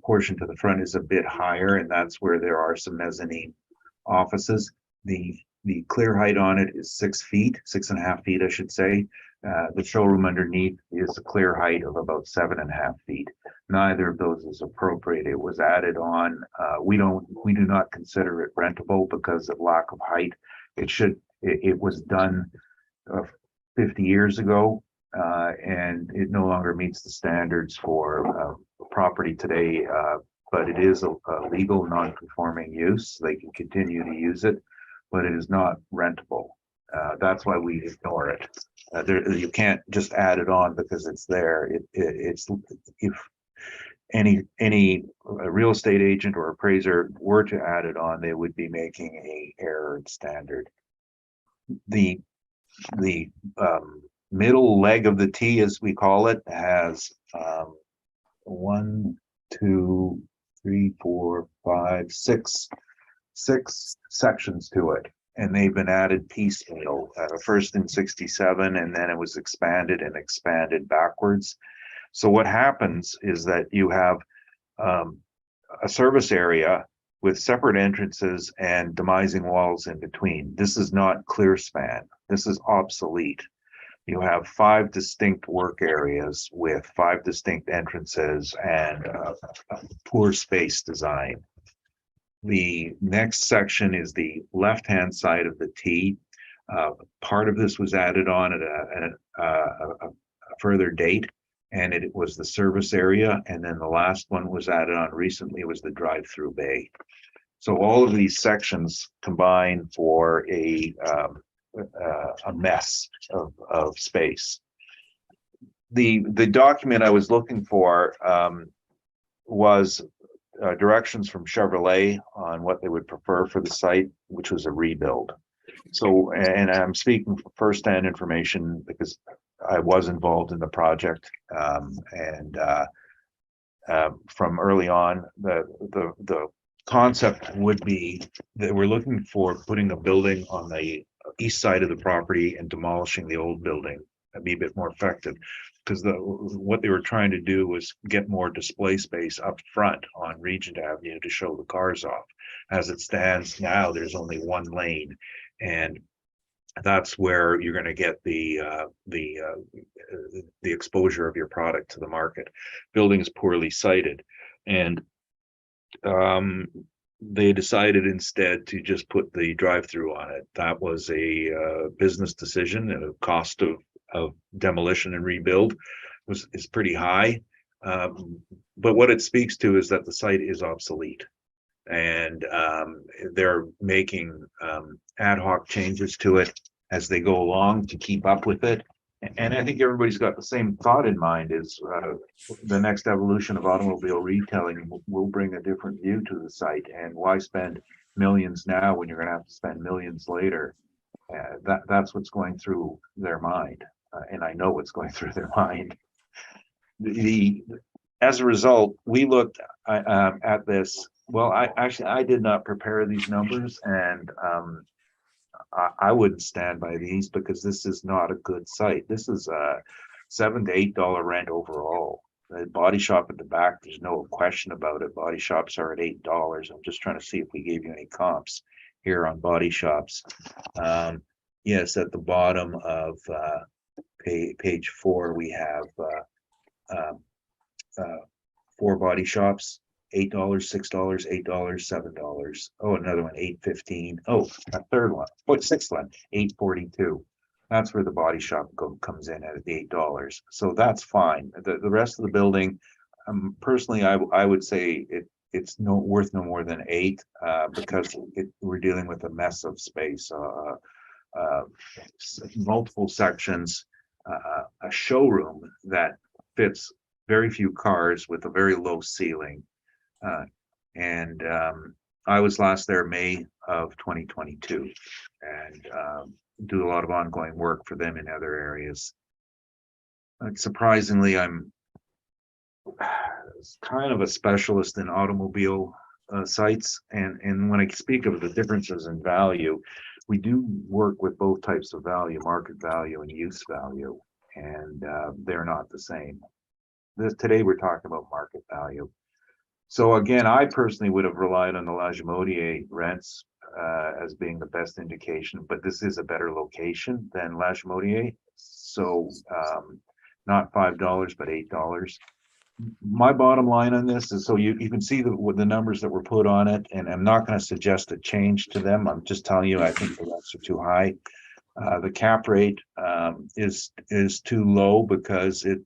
portion to the front is a bit higher, and that's where there are some mezzanine offices. The The clear height on it is 6 feet, 6.5 feet, I should say. The showroom underneath is a clear height of about 7.5 feet. Neither of those is appropriate. It was added on. We do not consider it rentable because of lack of height. It was done 50 years ago, and it no longer meets the standards for property today. But it is a legal non-conforming use. They can continue to use it, but it is not rentable. That's why we ignore it. You can't just add it on because it's there. It's if any real estate agent or appraiser were to add it on, they would be making a error in standard. The middle leg of the T, as we call it, has 1, 2, 3, 4, 5, 6 sections to it, and they've been added piecemeal. First in 67, and then it was expanded backwards. So what happens is that you have a service area with separate entrances and demising walls in between. This is not clear span. This is obsolete. You have 5 distinct work areas with 5 distinct entrances and a poor space design. The next section is the left-hand side of the T. Part of this was added on at a further date, and it was the service area. And then the last one was added on recently was the drive-through bay. So all of these sections combine for a mess of space. The document I was looking for was directions from Chevrolet on what they would prefer for the site, which was a rebuild. So, and I'm speaking for first-hand information because I was involved in the project, from early on, the concept would be that we're looking for putting a building on the east side of the property and demolishing the old building. That'd be a bit more effective, because what they were trying to do was get more display space up front on Regent Avenue to show the cars off. As it stands now, there's only one lane, and that's where you're going to get the exposure of your product to the market. Building is poorly sited, and they decided instead to just put the drive-through on it. That was a business decision, and the cost of demolition and rebuild is pretty high. But what it speaks to is that the site is obsolete, and they're making ad hoc changes to it as they go along to keep up with it. And I think everybody's got the same thought in mind, is the next evolution of automobile retailing will bring a different view to the site. And why spend millions now when you're going to have to spend millions later? That's what's going through their mind. And I know what's going through their mind. As a result, we looked at this. Well, I did not prepare these numbers, and I wouldn't stand by these because this is not a good site. This is a $7 to $8 rent overall. The body shop at the back, there's no question about it. Body shops are at $8. I'm just trying to see if we gave you any comps here on body shops. Yes, at the bottom of page 4, we have 4 body shops. $8, $6, $8, $7. Oh, another one, $8.15. Oh, a third one. Oh, sixth one, $8.42. That's where the body shop comes in at the $8. So that's fine. The rest of the building, personally, I would say it's worth no more than $8 because we're dealing with a mess of space, multiple sections, a showroom that fits very few cars with a very low ceiling. And I was last there May of 2022, and do a lot of ongoing work for them in other areas. Surprisingly, I'm kind of a specialist in automobile sites, and when I speak of the differences in value, we do work with both types of value, market value and use value, and they're not the same. Today we're talking about market value. So again, I personally would have relied on the Lagimodiere rents as being the best indication, but this is a better location than La Chaudière. So not $5, but $8. My bottom line on this is, so you can see the numbers that were put on it, and I'm not going to suggest a change to them. I'm just telling you, I think the rents are too high. The cap rate is too low because it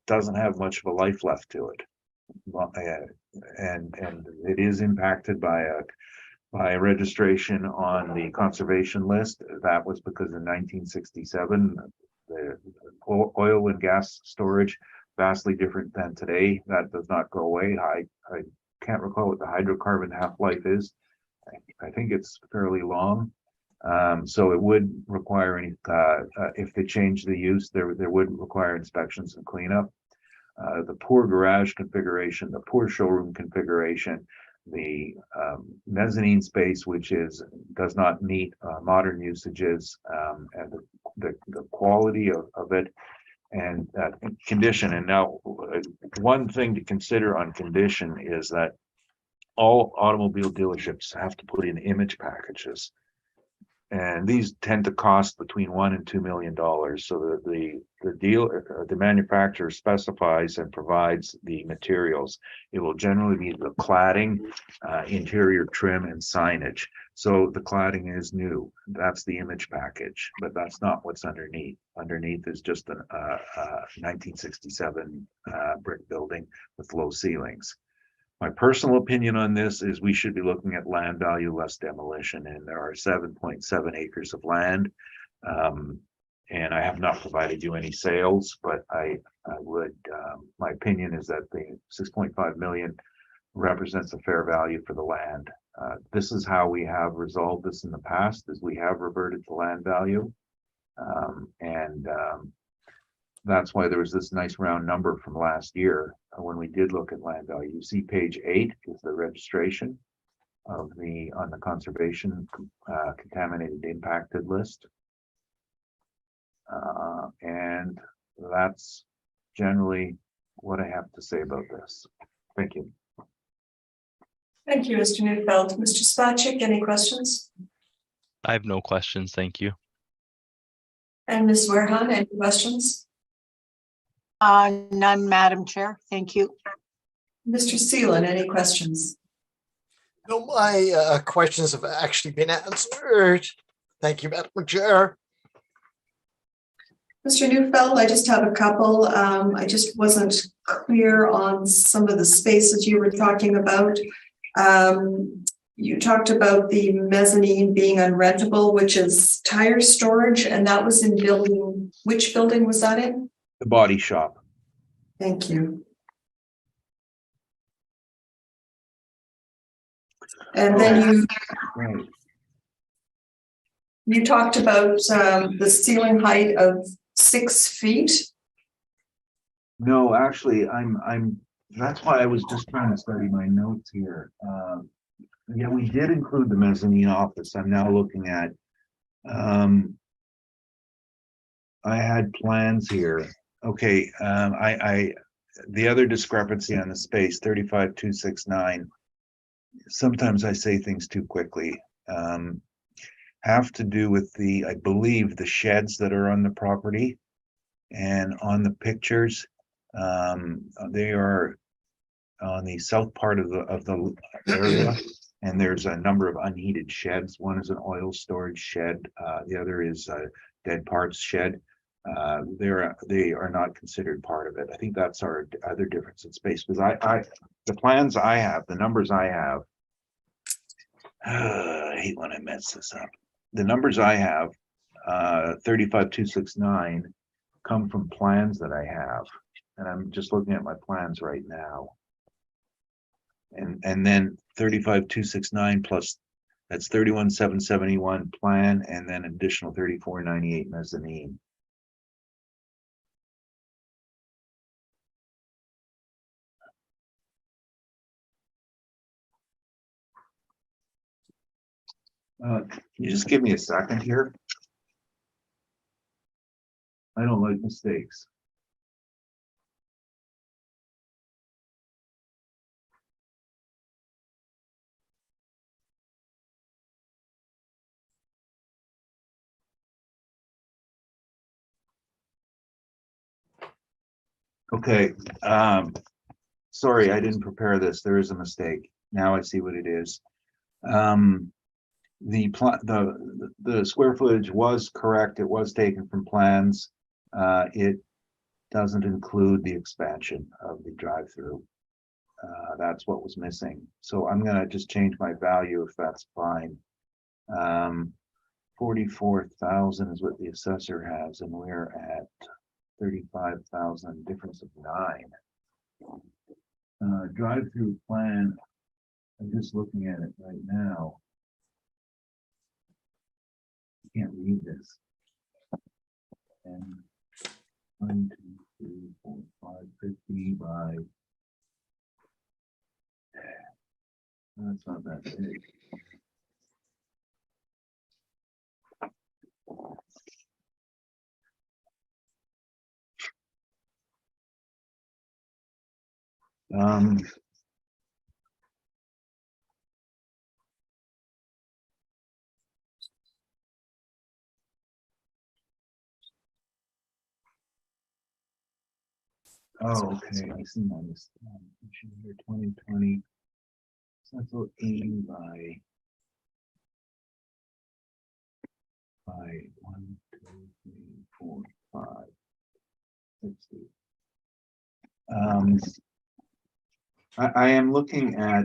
doesn't have much of a life left to it. And it is impacted by a registration on the conservation list. That was because in 1967, the oil and gas storage vastly different than today. That does not go away. I can't recall what the hydrocarbon half-life is. I think it's fairly long. So it would require any, if they change the use, there would require inspections and cleanup. The poor garage configuration, the poor showroom configuration, the mezzanine space, which does not meet modern usages, and the quality of it, and condition. And now, one thing to consider on condition is that all automobile dealerships have to put in image packages. And these tend to cost between $1 and $2 million. So the manufacturer specifies and provides the materials. It will generally be the cladding, interior trim, and signage. So the cladding is new. That's the image package, but that's not what's underneath. Underneath is just a 1967 brick building with low ceilings. My personal opinion on this is we should be looking at land value less demolition, and there are 7.7 acres of land. And I have not provided you any sales, but I would, my opinion is that the 6.5 million represents a fair value for the land. This is how we have resolved this in the past, is we have reverted to land value. That's why there was this nice round number from last year when we did look at land value. You see page 8 is the registration of on the conservation contaminated impacted list. And that's generally what I have to say about this. Thank you. Thank you, Mr. Neufeld. Mr. Spacek, any questions? I have no questions. Thank you. And Ms. Werhan, any questions? None, Madam Chair. Thank you. Mr. Seelan, any questions? No, my questions have actually been answered. Thank you, Madam Chair. Mr. Neufeld, I just have a couple. I just wasn't clear on some of the spaces you were talking about. You talked about the mezzanine being unrentable, which is tire storage, and that was in building, which building was that in? The body shop. Thank you. And then you talked about the ceiling height of 6 feet. No, actually, that's why I was just trying to study my notes here. Yeah, we did include the mezzanine office. I'm now looking at, I had plans here. Okay, the other discrepancy on the space, 35,269. Sometimes I say things too quickly. Have to do with I believe the sheds that are on the property, and on the pictures, they are on the south part of the area, and there's a number of unheated sheds. One is an oil storage shed. The other is a dead parts shed. They are not considered part of it. I think that's our other difference in space, because the plans I have, the numbers I have, I hate when I mess this up. The numbers I have, 35,269, come from plans that I have, and I'm just looking at my plans right now. And then 35,269 plus, that's 31,771 plan, and then additional 34,98 mezzanine. Can you just give me a second here? I don't like mistakes. Okay, sorry, I didn't prepare this. There is a mistake. Now I see what it is. The square footage was correct. It was taken from plans. It doesn't include the expansion of the drive-through. That's what was missing. So I'm gonna just change my value if that's fine. 44,000 is what the assessor has, and we're at 35,000, difference of 9. Drive-through plan, I'm just looking at it right now. I can't read this. And 1, 2, 3, 4, 5, 50 by. That's not that big. Oh, okay, I see my mistake. 2020. Central 80 by 1, 2, 3, 4, 5, 60. I am looking at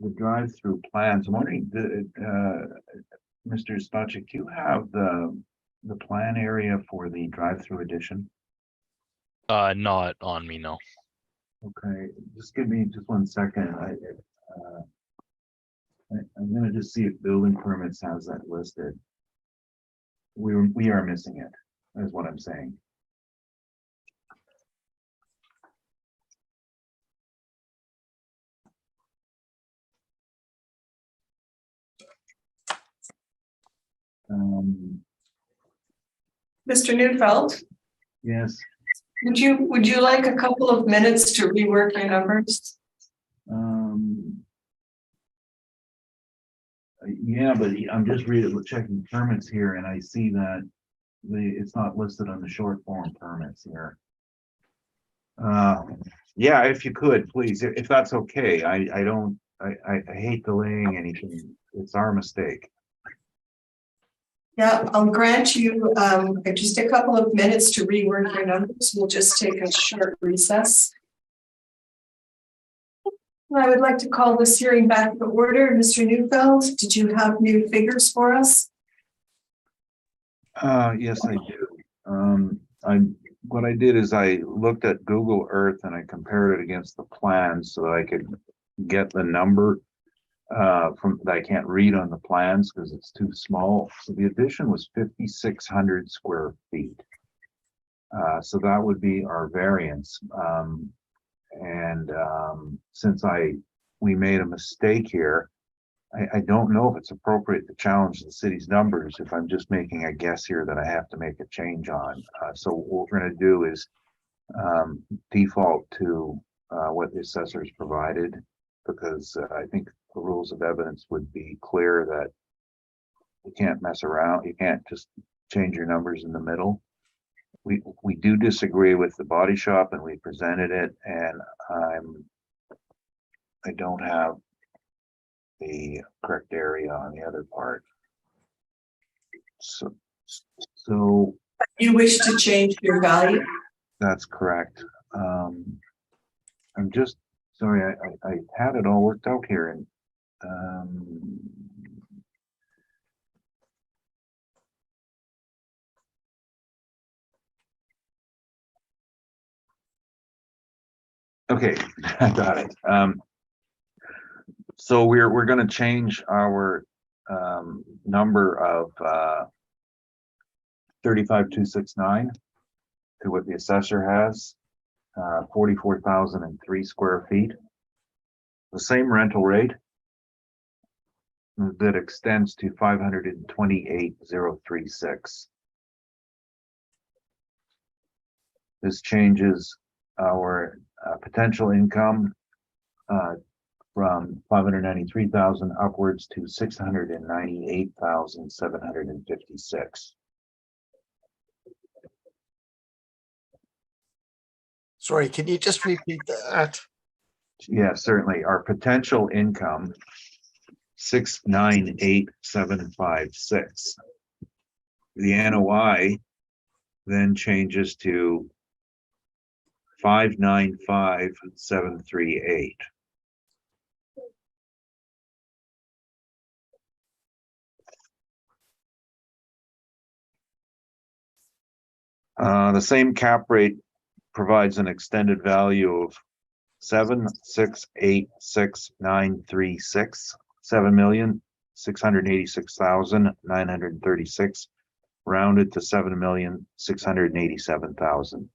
the drive-through plans. I'm wondering, Mr. Stachik, do you have the plan area for the drive-through addition? Not on me, no. Okay, just give me just 1 second. I'm gonna just see if building permits has that listed. We are missing it, is what I'm saying. Mr. Neufeld, Yes. would you like a couple of minutes to rework your numbers? Yeah, but I'm just checking permits here, and I see that it's not listed on the short form permits here. Yeah, if you could, please, if that's okay. I hate delaying anything. It's our mistake. Yeah, I'll grant you just a couple of minutes to rework your numbers. We'll just take a short recess. I would like to call this hearing back to order. Mr. Neufeld, did you have new figures for us? Yes, I do. What I did is I looked at Google Earth and I compared it against the plans so that I could get the number from that I can't read on the plans because it's too small. So the addition was 5,600 square feet. So that would be our variance. Since we made a mistake here, I don't know if it's appropriate to challenge the city's numbers if I'm just making a guess here that I have to make a change on. So what we're going to do is default to what the assessors provided, because I think the rules of evidence would be clear that you can't mess around. You can't just change your numbers in the middle. We do disagree with the body shop, and we presented it, and I don't have the correct area on the other part. So You wish to change your value? that's correct. I'm just sorry, I had it all worked out here, and okay, I got it. So we're going to change our number of 35,269 to what the assessor has, 44,003 square feet. The same rental rate that extends to 528,036. This changes our potential income from 593,000 upwards to 698,756. Sorry, can you just repeat that? Yeah, certainly. Our potential income, 698,756. The NOI then changes to 595,738. The same cap rate provides an extended value of 7,686,936, 7,686,936, rounded to 7,687,000.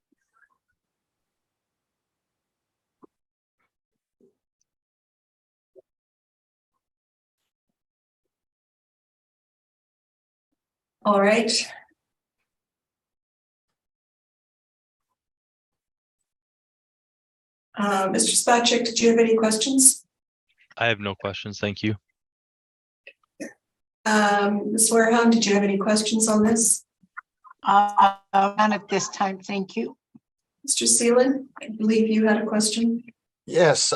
All right. Mr. Spacek, did you have any questions? I have no questions. Thank you. Ms. Wareham, did you have any questions on this? None at this time, thank you. Mr. Seelan, I believe you had a question. Yes,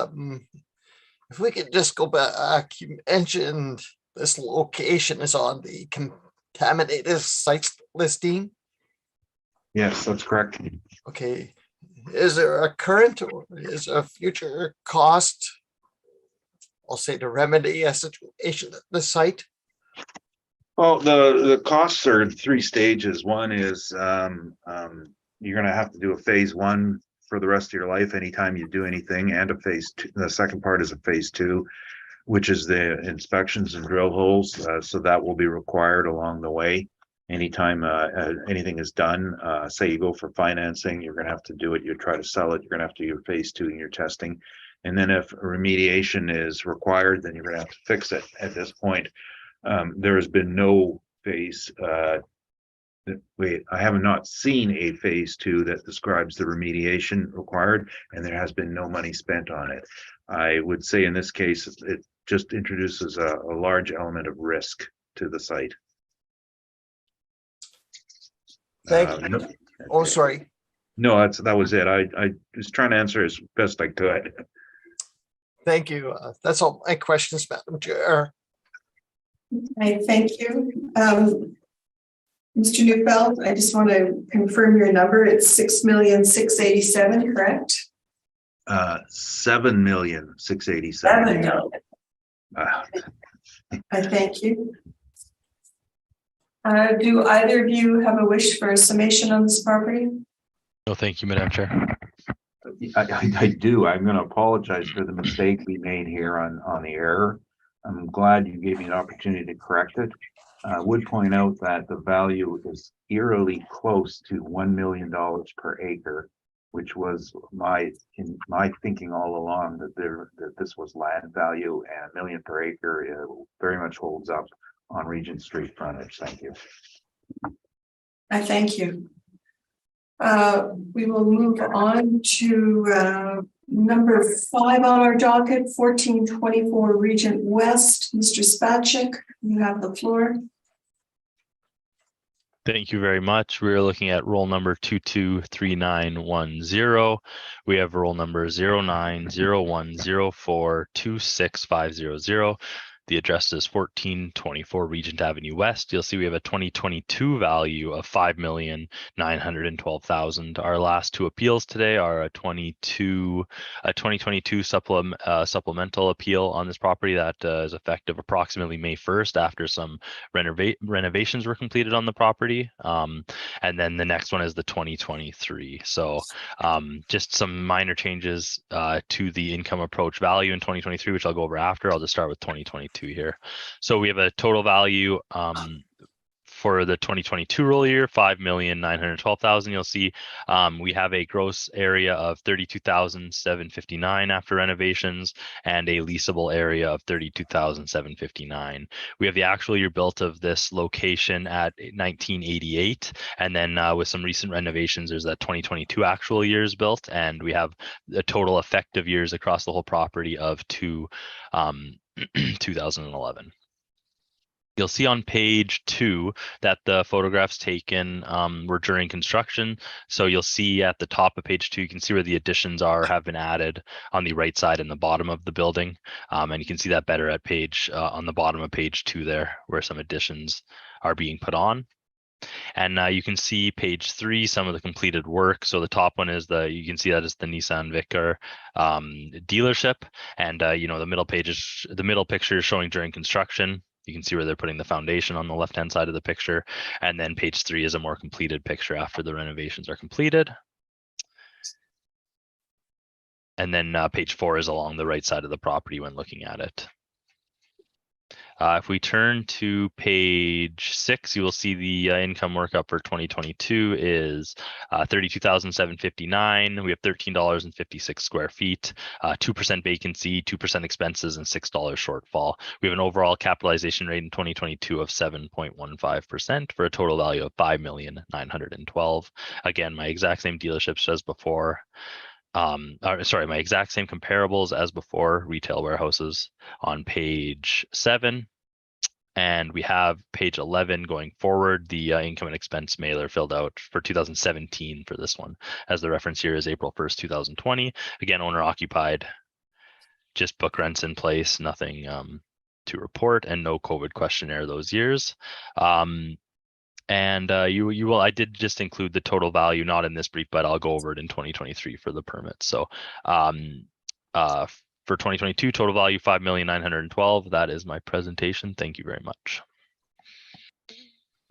if we could just go back, you mentioned this location is on the contaminated site listing. Yes, that's correct. Okay, is there a current or is a future cost, I'll say, to remedy a situation at the site? Well, the costs are in 3 stages. One is you're going to have to do a phase 1 for the rest of your life anytime you do anything, and a phase 2. The second part is a phase 2, which is the inspections and drill holes. So that will be required along the way. Anytime anything is done, say you go for financing, you're going to have to do it. You try to sell it, you're going to have to do your phase 2 and your testing. And then if remediation is required, then you're going to have to fix it. At this point, there has been no phase. I have not seen a phase 2 that describes the remediation required, and there has been no money spent on it. I would say in this case, it just introduces a large element of risk to the site. Thank you. No, Oh, sorry. No, that was it. I was trying to answer as best I could. Thank you. That's all my questions, Madam Chair. I thank you. Mr. Neufeld, I just want to confirm your number. It's 6,687,000, correct? 7,687,000. 7 million. Uh, I thank you. Do either of you have a wish for a summation on this property? No, thank you, Madam Chair. I do. I'm going to apologize for the mistake we made here on the error. I'm glad you gave me an opportunity to correct it. I would point out that the value is eerily close to $1 million per acre, which was in my thinking all along that this was land value, and $1 million per acre very much holds up on Regent Street frontage. Thank you. I thank you. We will move on to number 5 on our docket, 1424 Regent West. Mr. Spacek, you have the floor. Thank you very much. We're looking at roll number 223910. We have roll number 0901042650. The address is 1424 Regent Avenue West. You'll see we have a 2022 value of $5,912,000. Our last 2 appeals today are a 2022 supplemental appeal on this property that is effective approximately May 1st after some renovations were completed on the property. And then the next one is the 2023. So just some minor changes to the income approach value in 2023, which I'll go over after. I'll just start with 2022 here. So we have a total value for the 2022 roll year, 5,912,000. You'll see we have a gross area of 32,759 after renovations and a leasable area of 32,759. We have the actual year built of this location at 1988, and then with some recent renovations, there's that 2022 actual years built, and we have a total effective years across the whole property of 2011. You'll see on page 2 that the photographs taken were during construction. So you'll see at the top of page 2, you can see where the additions have been added on the right side and the bottom of the building. And you can see that better at on the bottom of page 2 there, where some additions are being put on. And you can see page 3, some of the completed work. So the top one is you can see that is the Nissan Vicar dealership. And the middle picture is showing during construction. You can see where they're putting the foundation on the left-hand side of the picture. And then page 3 is a more completed picture after the renovations are completed. And then page 4 is along the right side of the property when looking at it. If we turn to page 6, you will see the income workup for 2022 is $32,759. We have $13.56 square feet, 2% vacancy, 2% expenses, and $6 shortfall. We have an overall capitalization rate in 2022 of 7.15% for a total value of $5,912,000. Again, my exact same dealerships as before. My exact same comparables as before, retail warehouses on page 7. And we have page 11 going forward, the income and expense mailer filled out for 2017 for this one, as the reference here is April 1st, 2020. Again, owner occupied, just book rents in place, nothing to report, and no COVID questionnaire those years. I did just include the total value, not in this brief, but I'll go over it in 2023 for the permit. So for 2022, total value $5,912,000. That is my presentation. Thank you very much.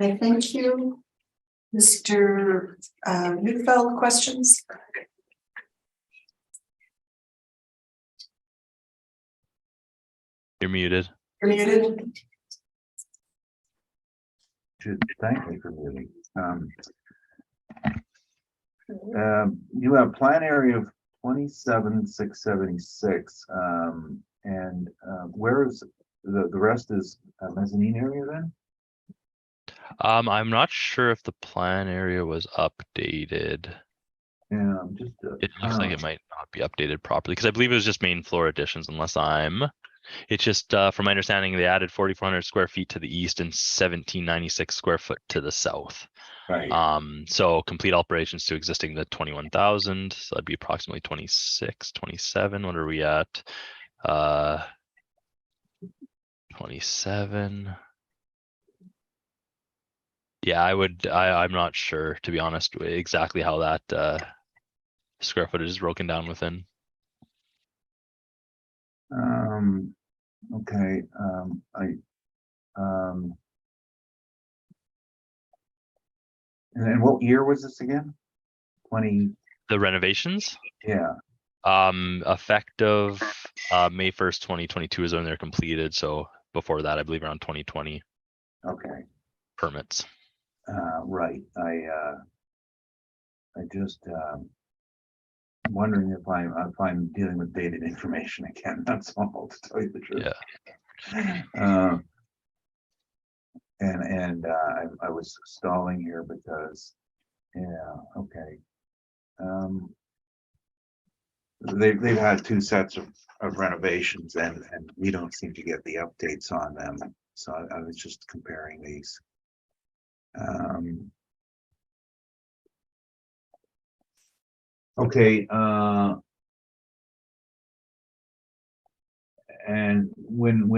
Okay, thank you. Mr. Neufeld, questions? You're muted. You're muted. Should thank me for muting. You have plan area of 27,676, and where is the rest is a mezzanine area then? I'm not sure if the plan area was updated. Yeah, It looks like it might not be updated properly because I believe it was just main floor additions, it's just from my understanding, they added 4,400 square feet to the east and 1,796 square foot to the south. right. So complete operations to existing the 21,000. So that'd be approximately 26, 27. What are we at? 27. Yeah, I'm not sure, to be honest, exactly how that square footage is broken down within. Okay. And what year was this again? 20. The renovations? Yeah. Effective May 1st, 2022 is when they're completed. So before that, I believe around 2020. Okay. Permits. Right. I just wondering if I'm dealing with dated information again. That's all, to tell you the truth. Yeah. I was stalling here because, okay. They've had 2 sets of renovations and we don't seem to get the updates on them. So I was just comparing these. Okay. And when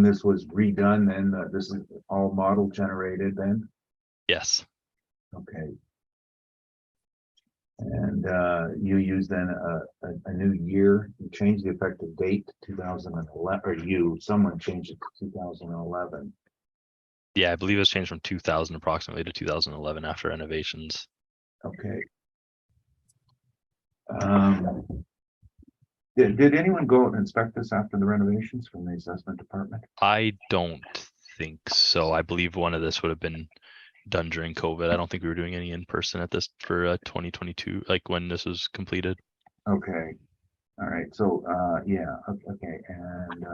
this was redone, then this is all model generated then? Yes. Okay. And you use then a new year, you changed the effective date to 2011, or someone changed it to 2011. Yeah, I believe it was changed from 2000 approximately to 2011 after renovations. Okay. Did anyone go out and inspect this after the renovations from the assessment department? I don't think so. I believe one of this would have been done during COVID. I don't think we were doing any in person at this for 2022, like when this was completed. Okay. All right. So yeah. Okay. And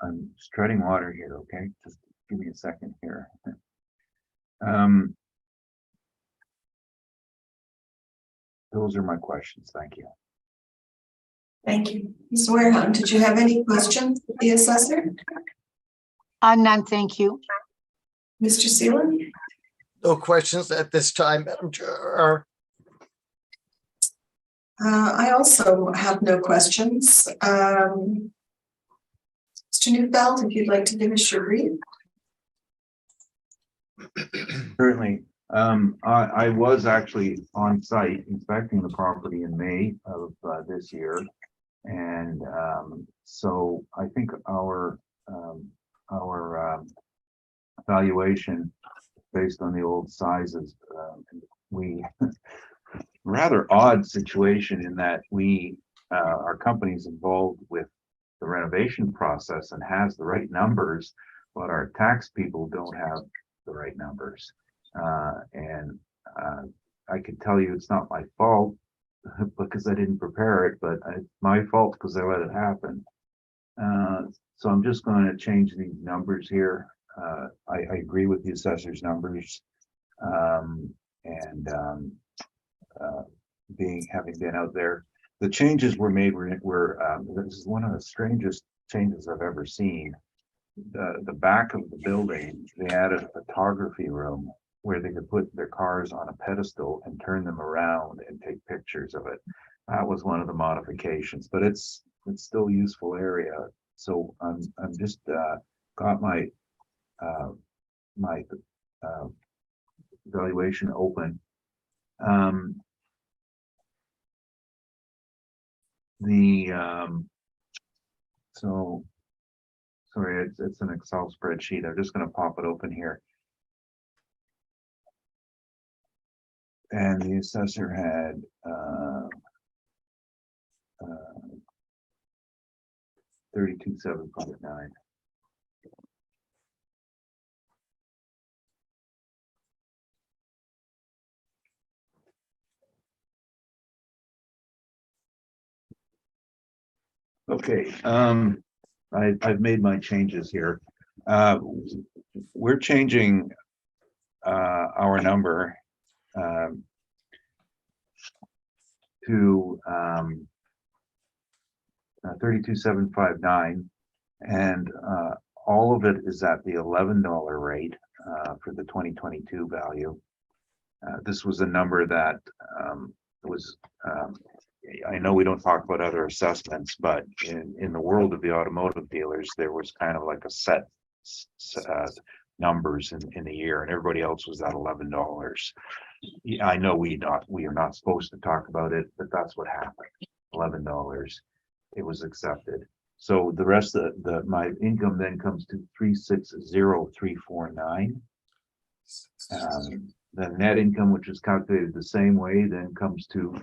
I'm just treading water here. Okay. Just give me a second here. Those are my questions. Thank you. Thank you. Ms. Wareham, did you have any questions for the assessor? None, thank you. Mr. Seelan? No questions at this time, Madam Chair. I also have no questions. Mr. Newfeld, if you'd like to give us your brief. Certainly. I was actually on site inspecting the property in May of this year. And so I think our valuation based on the old sizes, we rather odd situation in that our company's involved with the renovation process and has the right numbers, but our tax people don't have the right numbers. And I can tell you it's not my fault because I didn't prepare it, but it's my fault because I let it happen. So I'm just going to change these numbers here. I agree with the assessor's numbers, having been out there, the changes were made this is one of the strangest changes I've ever seen. The back of the building, they added a photography room where they could put their cars on a pedestal and turn them around and take pictures of it. That was one of the modifications, but it's still a useful area. So I'm just got my evaluation open. So sorry, it's an Excel spreadsheet. I'm just going to pop it open here. And the assessor had 32,759. Okay, I've made my changes here. We're changing our number to 32,759, and all of it is at the $11 rate for the 2022 value. This was a number that was I know we don't talk about other assessments, but in the world of the automotive dealers, there was kind of like a set numbers in the year, and everybody else was at $11. I know we are not supposed to talk about it, but that's what happened. $11. It was accepted. So the rest of my income then comes to 360,349. The net income, which is calculated the same way, then comes to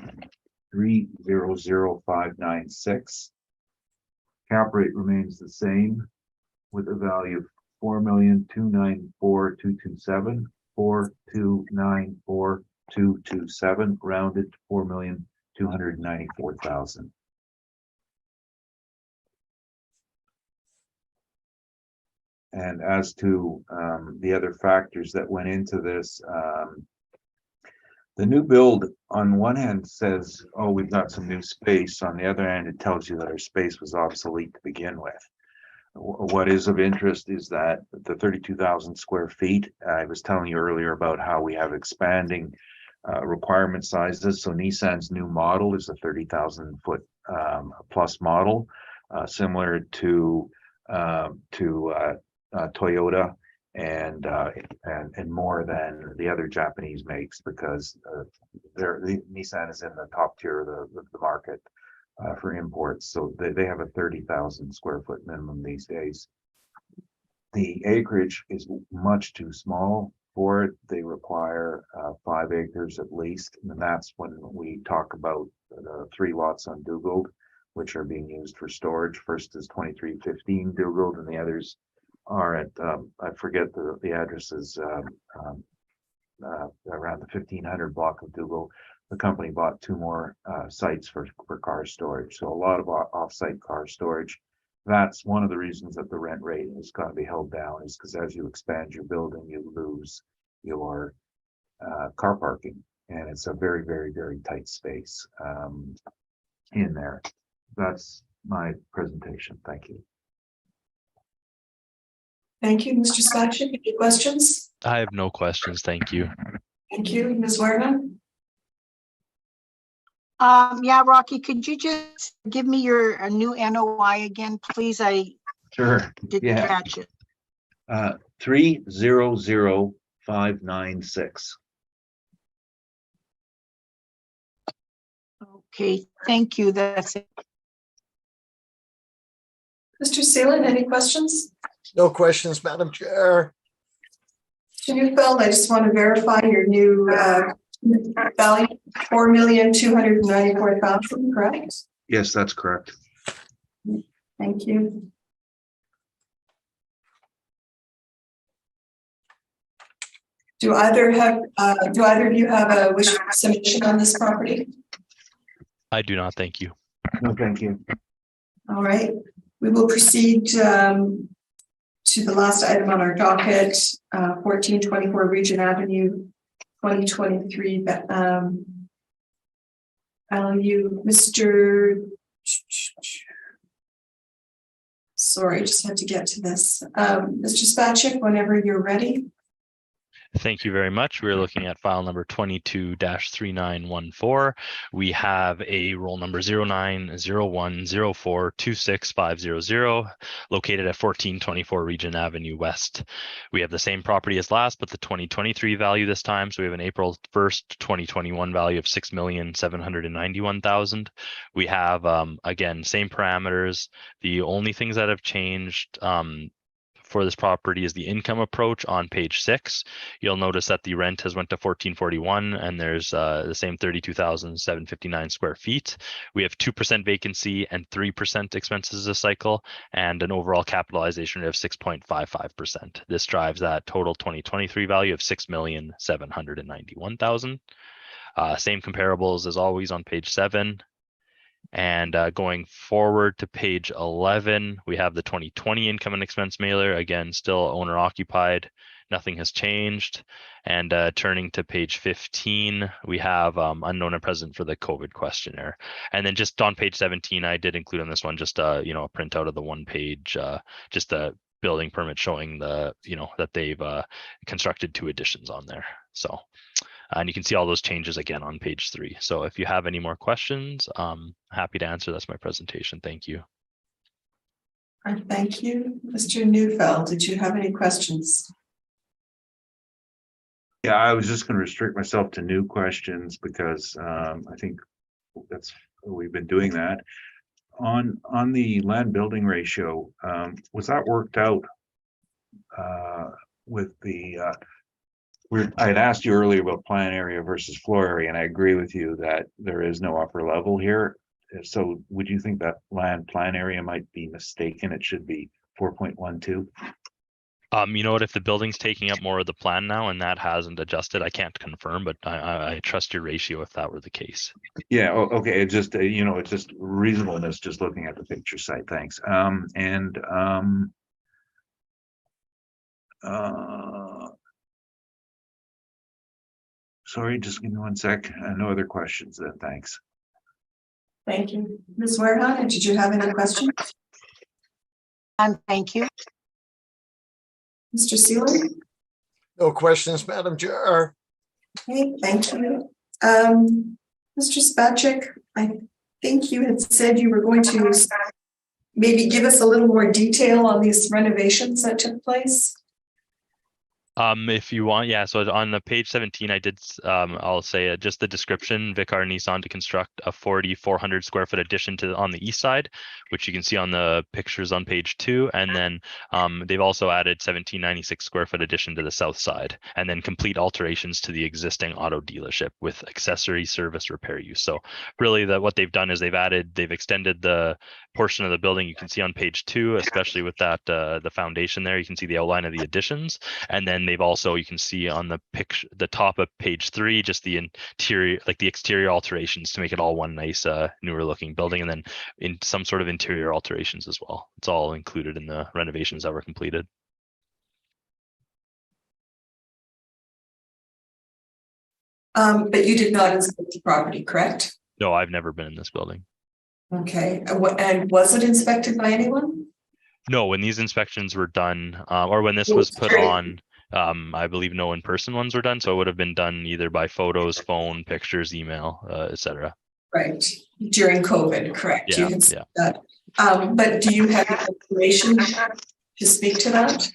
300,596. Cap rate remains the same with a value of 4,294,227, 4,294,227, rounded to 4,294,000. And as to the other factors that went into this, the new build on one hand says, oh, we've got some new space. On the other hand, it tells you that our space was obsolete to begin with. What is of interest is that the 32,000 square feet, I was telling you earlier about how we have expanding requirement sizes. So Nissan's new model is a 30,000 foot plus model, similar to Toyota and more than the other Japanese makes, because Nissan is in the top tier of the market for imports. So they have a 30,000 square foot minimum these days. The acreage is much too small for it. They require 5 acres at least, and that's when we talk about the 3 lots on Dugald, which are being used for storage. First is 2315 Dugald, and the others are at I forget the addresses, around the 1500 block of Dugald. The company bought 2 more sites for car storage, so a lot of off-site car storage. That's one of the reasons that the rent rate is going to be held down, is because as you expand your building, you lose your car parking, and it's a very, very, very tight space in there. That's my presentation. Thank you. Thank you, Mr. Spacek. Any questions? I have no questions. Thank you. Thank you, Ms. Wareham. Yeah, Rocky, could you just give me your new NOI again, please? I Sure. didn't Yeah. catch it. 300596. Okay, thank you. That's it. Mr. Seelan, any questions? No questions, Madam Chair. Mr. Neufeld, I just want to verify your new value, 4,294,000, correct? Yes, that's correct. Thank you. Do either of you have a wish for submission on this property? I do not. Thank you. No, thank you. All right, we will proceed to the last item on our docket, 1424 Regent Avenue, 2023 value. Sorry, just had to get to this. Mr. Spacek, whenever you're ready. Thank you very much. We're looking at file number 22-3914. We have a roll number 0901042650 located at 1424 Regent Avenue West. We have the same property as last, but the 2023 value this time. So we have an April 1st, 2021 value of 6,791,000. We have, again, same parameters. The only things that have changed for this property is the income approach on page 6. You'll notice that the rent has went to 1441 and there's the same 32,759 square feet. We have 2% vacancy and 3% expenses a cycle and an overall capitalization rate of 6.55%. This drives that total 2023 value of 6,791,000. Same comparables as always on page 7. And going forward to page 11, we have the 2020 income and expense mailer. Again, still owner occupied. Nothing has changed. And turning to page 15, we have unknown and present for the COVID questionnaire. And then just on page 17, I did include on this one just a printout of the one page, just a building permit showing the that they've constructed 2 additions on there. So. And you can see all those changes again on page 3. So if you have any more questions, happy to answer. That's my presentation. Thank you. All right, thank you. Mr. Neufeld, did you have any questions? Yeah, I was just going to restrict myself to new questions because I think we've been doing that. On the land building ratio, was that worked out with the I had asked you earlier about plan area versus floor area, and I agree with you that there is no upper level here. So would you think that land plan area might be mistaken? It should be 4.12. You know what, if the building's taking up more of the plan now and that hasn't adjusted, I can't confirm, but I trust your ratio if that were the case. Yeah, okay. It just, it's just reasonableness just looking at the picture site. Thanks. Sorry, just give me 1 sec. No other questions then. Thanks. Thank you. Ms. Wareham, did you have any questions? Thank you. Mr. Seelan? No questions, Madam Chair. Okay, thank you. Mr. Spacek, I think you had said you were going to maybe give us a little more detail on these renovations that took place. If you want, yeah. So on the page 17, I did, I'll say just the description, Vicar Nissan to construct a 4,400 square foot addition on the east side, which you can see on the pictures on page 2. And then they've also added 1,796 square foot addition to the south side, and then complete alterations to the existing auto dealership with accessory service repair use. So really what they've done is they've extended the portion of the building you can see on page 2, especially with that the foundation there. You can see the outline of the additions, and then they've also, you can see on the picture, the top of page 3, just the interior, like the exterior alterations to make it all one nice newer looking building, and then in some sort of interior alterations as well. It's all included in the renovations that were completed. But you did not inspect the property, correct? No, I've never been in this building. Okay, and was it inspected by anyone? No, when these inspections were done, or when this was put on, I believe no in-person ones were done, so it would have been done either by photos, phone, pictures, email, etc. Right, during COVID, correct? You Yeah, had said yeah. that. But do you have information to speak to that?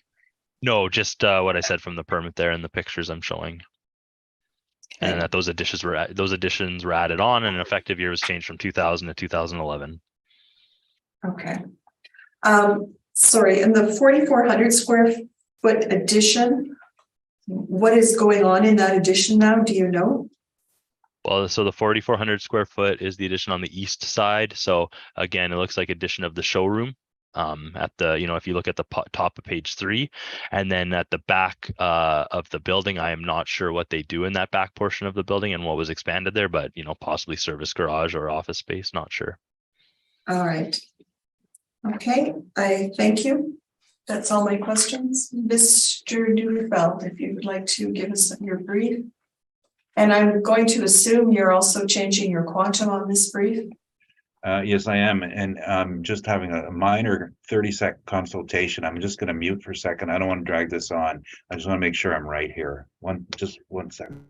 No, just what I said from the permit there and the pictures I'm showing. And Okay. that those additions were added on, and an effective year was changed from 2000 to 2011. Okay. Sorry, in the 4,400 square foot addition, what is going on in that addition now? Do you know? Well, so the 4,400 square foot is the addition on the east side. So again, it looks like addition of the showroom. At the, if you look at the top of page 3, and then at the back of the building, I am not sure what they do in that back portion of the building and what was expanded there, but possibly service garage or office space, not sure. All right. Okay, I thank you. That's all my questions. Mr. Neufeld, if you would like to give us your brief. And I'm going to assume you're also changing your quantum on this brief. Yes, I am. And I'm just having a minor 30-second consultation. I'm just going to mute for a second. I don't want to drag this on. I just want to make sure I'm right here. Just one second.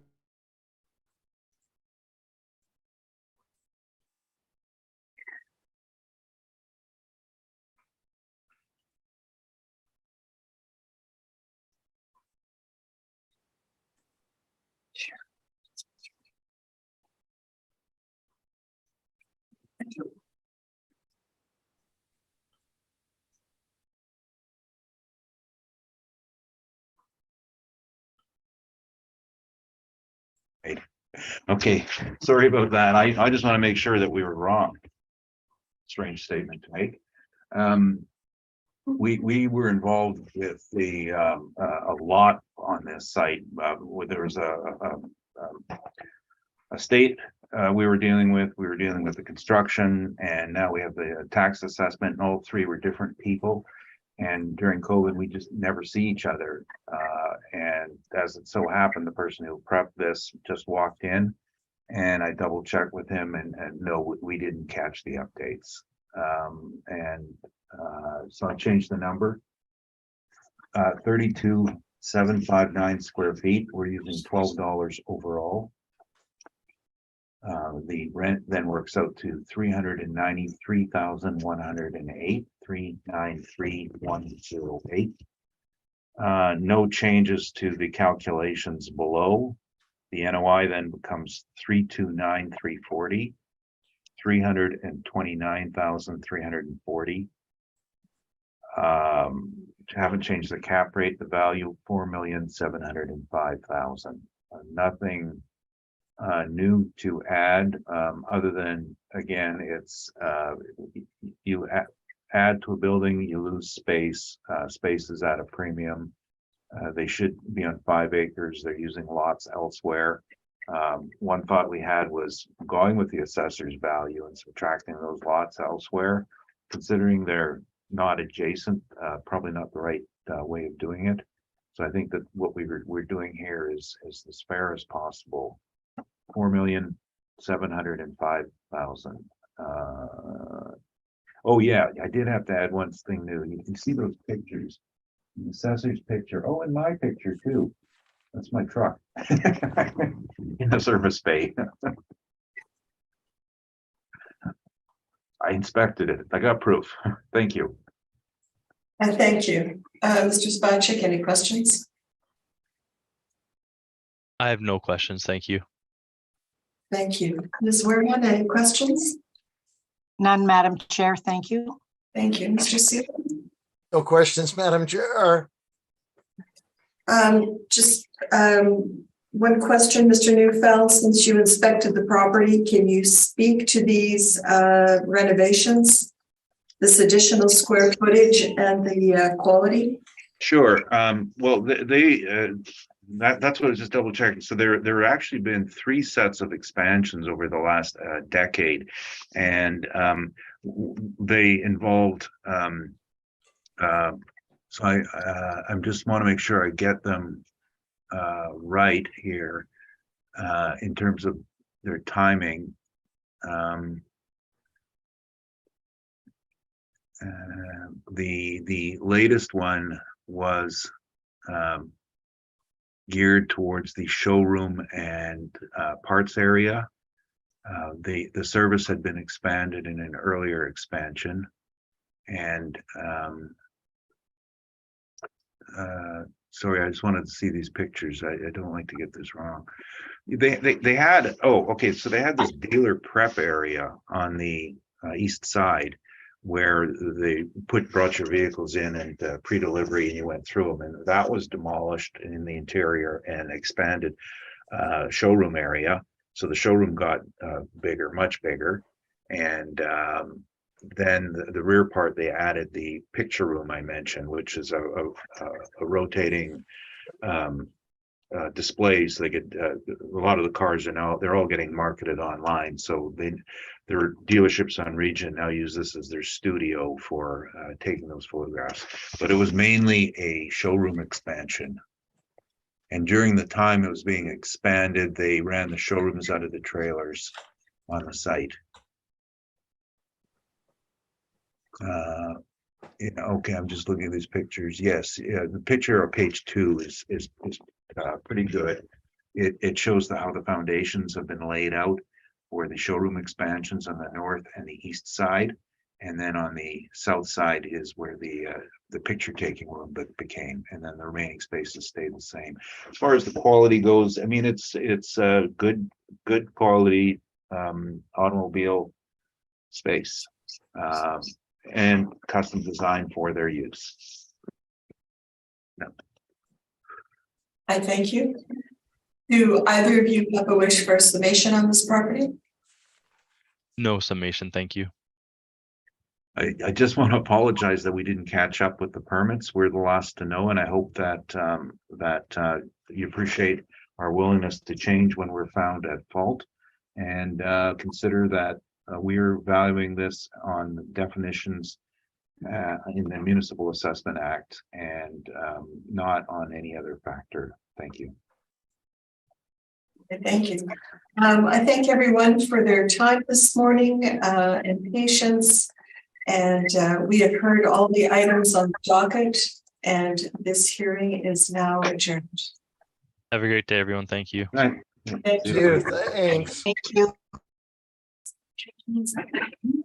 Okay, sorry about that. I just want to make sure that we were wrong. Strange statement to make. We were involved with a lot on this site. Where there was a state we were dealing with. We were dealing with the construction, and now we have the tax assessment. And all three were different people. And during COVID, we just never see each other. And as it so happened, the person who prepped this just walked in, and I double checked with him, and no, we didn't catch the updates. So I changed the number. 32,759 square feet. We're using $12 overall. The rent then works out to 393,108, 393,108. No changes to the calculations below. The NOI then becomes 329,340, 329,340. Haven't changed the cap rate. The value 4,705,000. Nothing new to add, other than, again, it's you add to a building, you lose space. Space is at a premium. They should be on 5 acres. They're using lots elsewhere. One thought we had was going with the assessor's value and subtracting those lots elsewhere, considering they're not adjacent, probably not the right way of doing it. So I think that what we're doing here is as fair as possible. 4,705,000. Oh yeah, I did have to add one thing new. You can see those pictures. The assessor's picture. Oh, and my picture too. That's my truck in the service bay. I inspected it. I got proof. Thank you. Thank you. Mr. Spacek, any questions? I have no questions. Thank you. Thank you. Ms. Werman, any questions? None, Madam Chair. Thank you. Thank you. Mr. Seal? No questions, Madam Chair. Just one question, Mr. Neufeld, since you inspected the property, can you speak to these renovations, this additional square footage and the quality? Sure. Well, that's what I was just double checking. So there actually been 3 sets of expansions over the last decade, and they involved. So I just want to make sure I get them right here in terms of their timing. The latest one was geared towards the showroom and parts area. The service had been expanded in an earlier expansion, and sorry, I just wanted to see these pictures. I don't like to get this wrong. They had, oh, okay, so they had this dealer prep area on the east side where they brought your vehicles in and pre-delivery, and you went through them, and that was demolished in the interior and expanded showroom area. So the showroom got bigger, much bigger, and then the rear part, they added the picture room I mentioned, which is a rotating displays. They get a lot of the cars are now, they're all getting marketed online, so their dealerships on region now use this as their studio for taking those photographs. But it was mainly a showroom expansion, and during the time it was being expanded, they ran the showrooms out of the trailers on the site. Okay, I'm just looking at these pictures. Yes, yeah, the picture on page 2 is pretty good. It shows how the foundations have been laid out for the showroom expansions on the north and the east side, and then on the south side is where the picture taking room became, and then the remaining spaces stayed the same. As far as the quality goes, I mean, it's good quality automobile space. And custom design for their use. No. I thank you. Do either of you have a wish for a summation on this property? No summation, thank you. I just want to apologize that we didn't catch up with the permits. We're the last to know, and I hope that you appreciate our willingness to change when we're found at fault, and consider that we're valuing this on definitions in the Municipal Assessment Act, and not on any other factor. Thank you. Thank you. I thank everyone for their time this morning and patience. And we have heard all the items on the docket, and this hearing is now adjourned. Have a great day, everyone. Thank you. Right. Thank you, thanks. Thank you. you.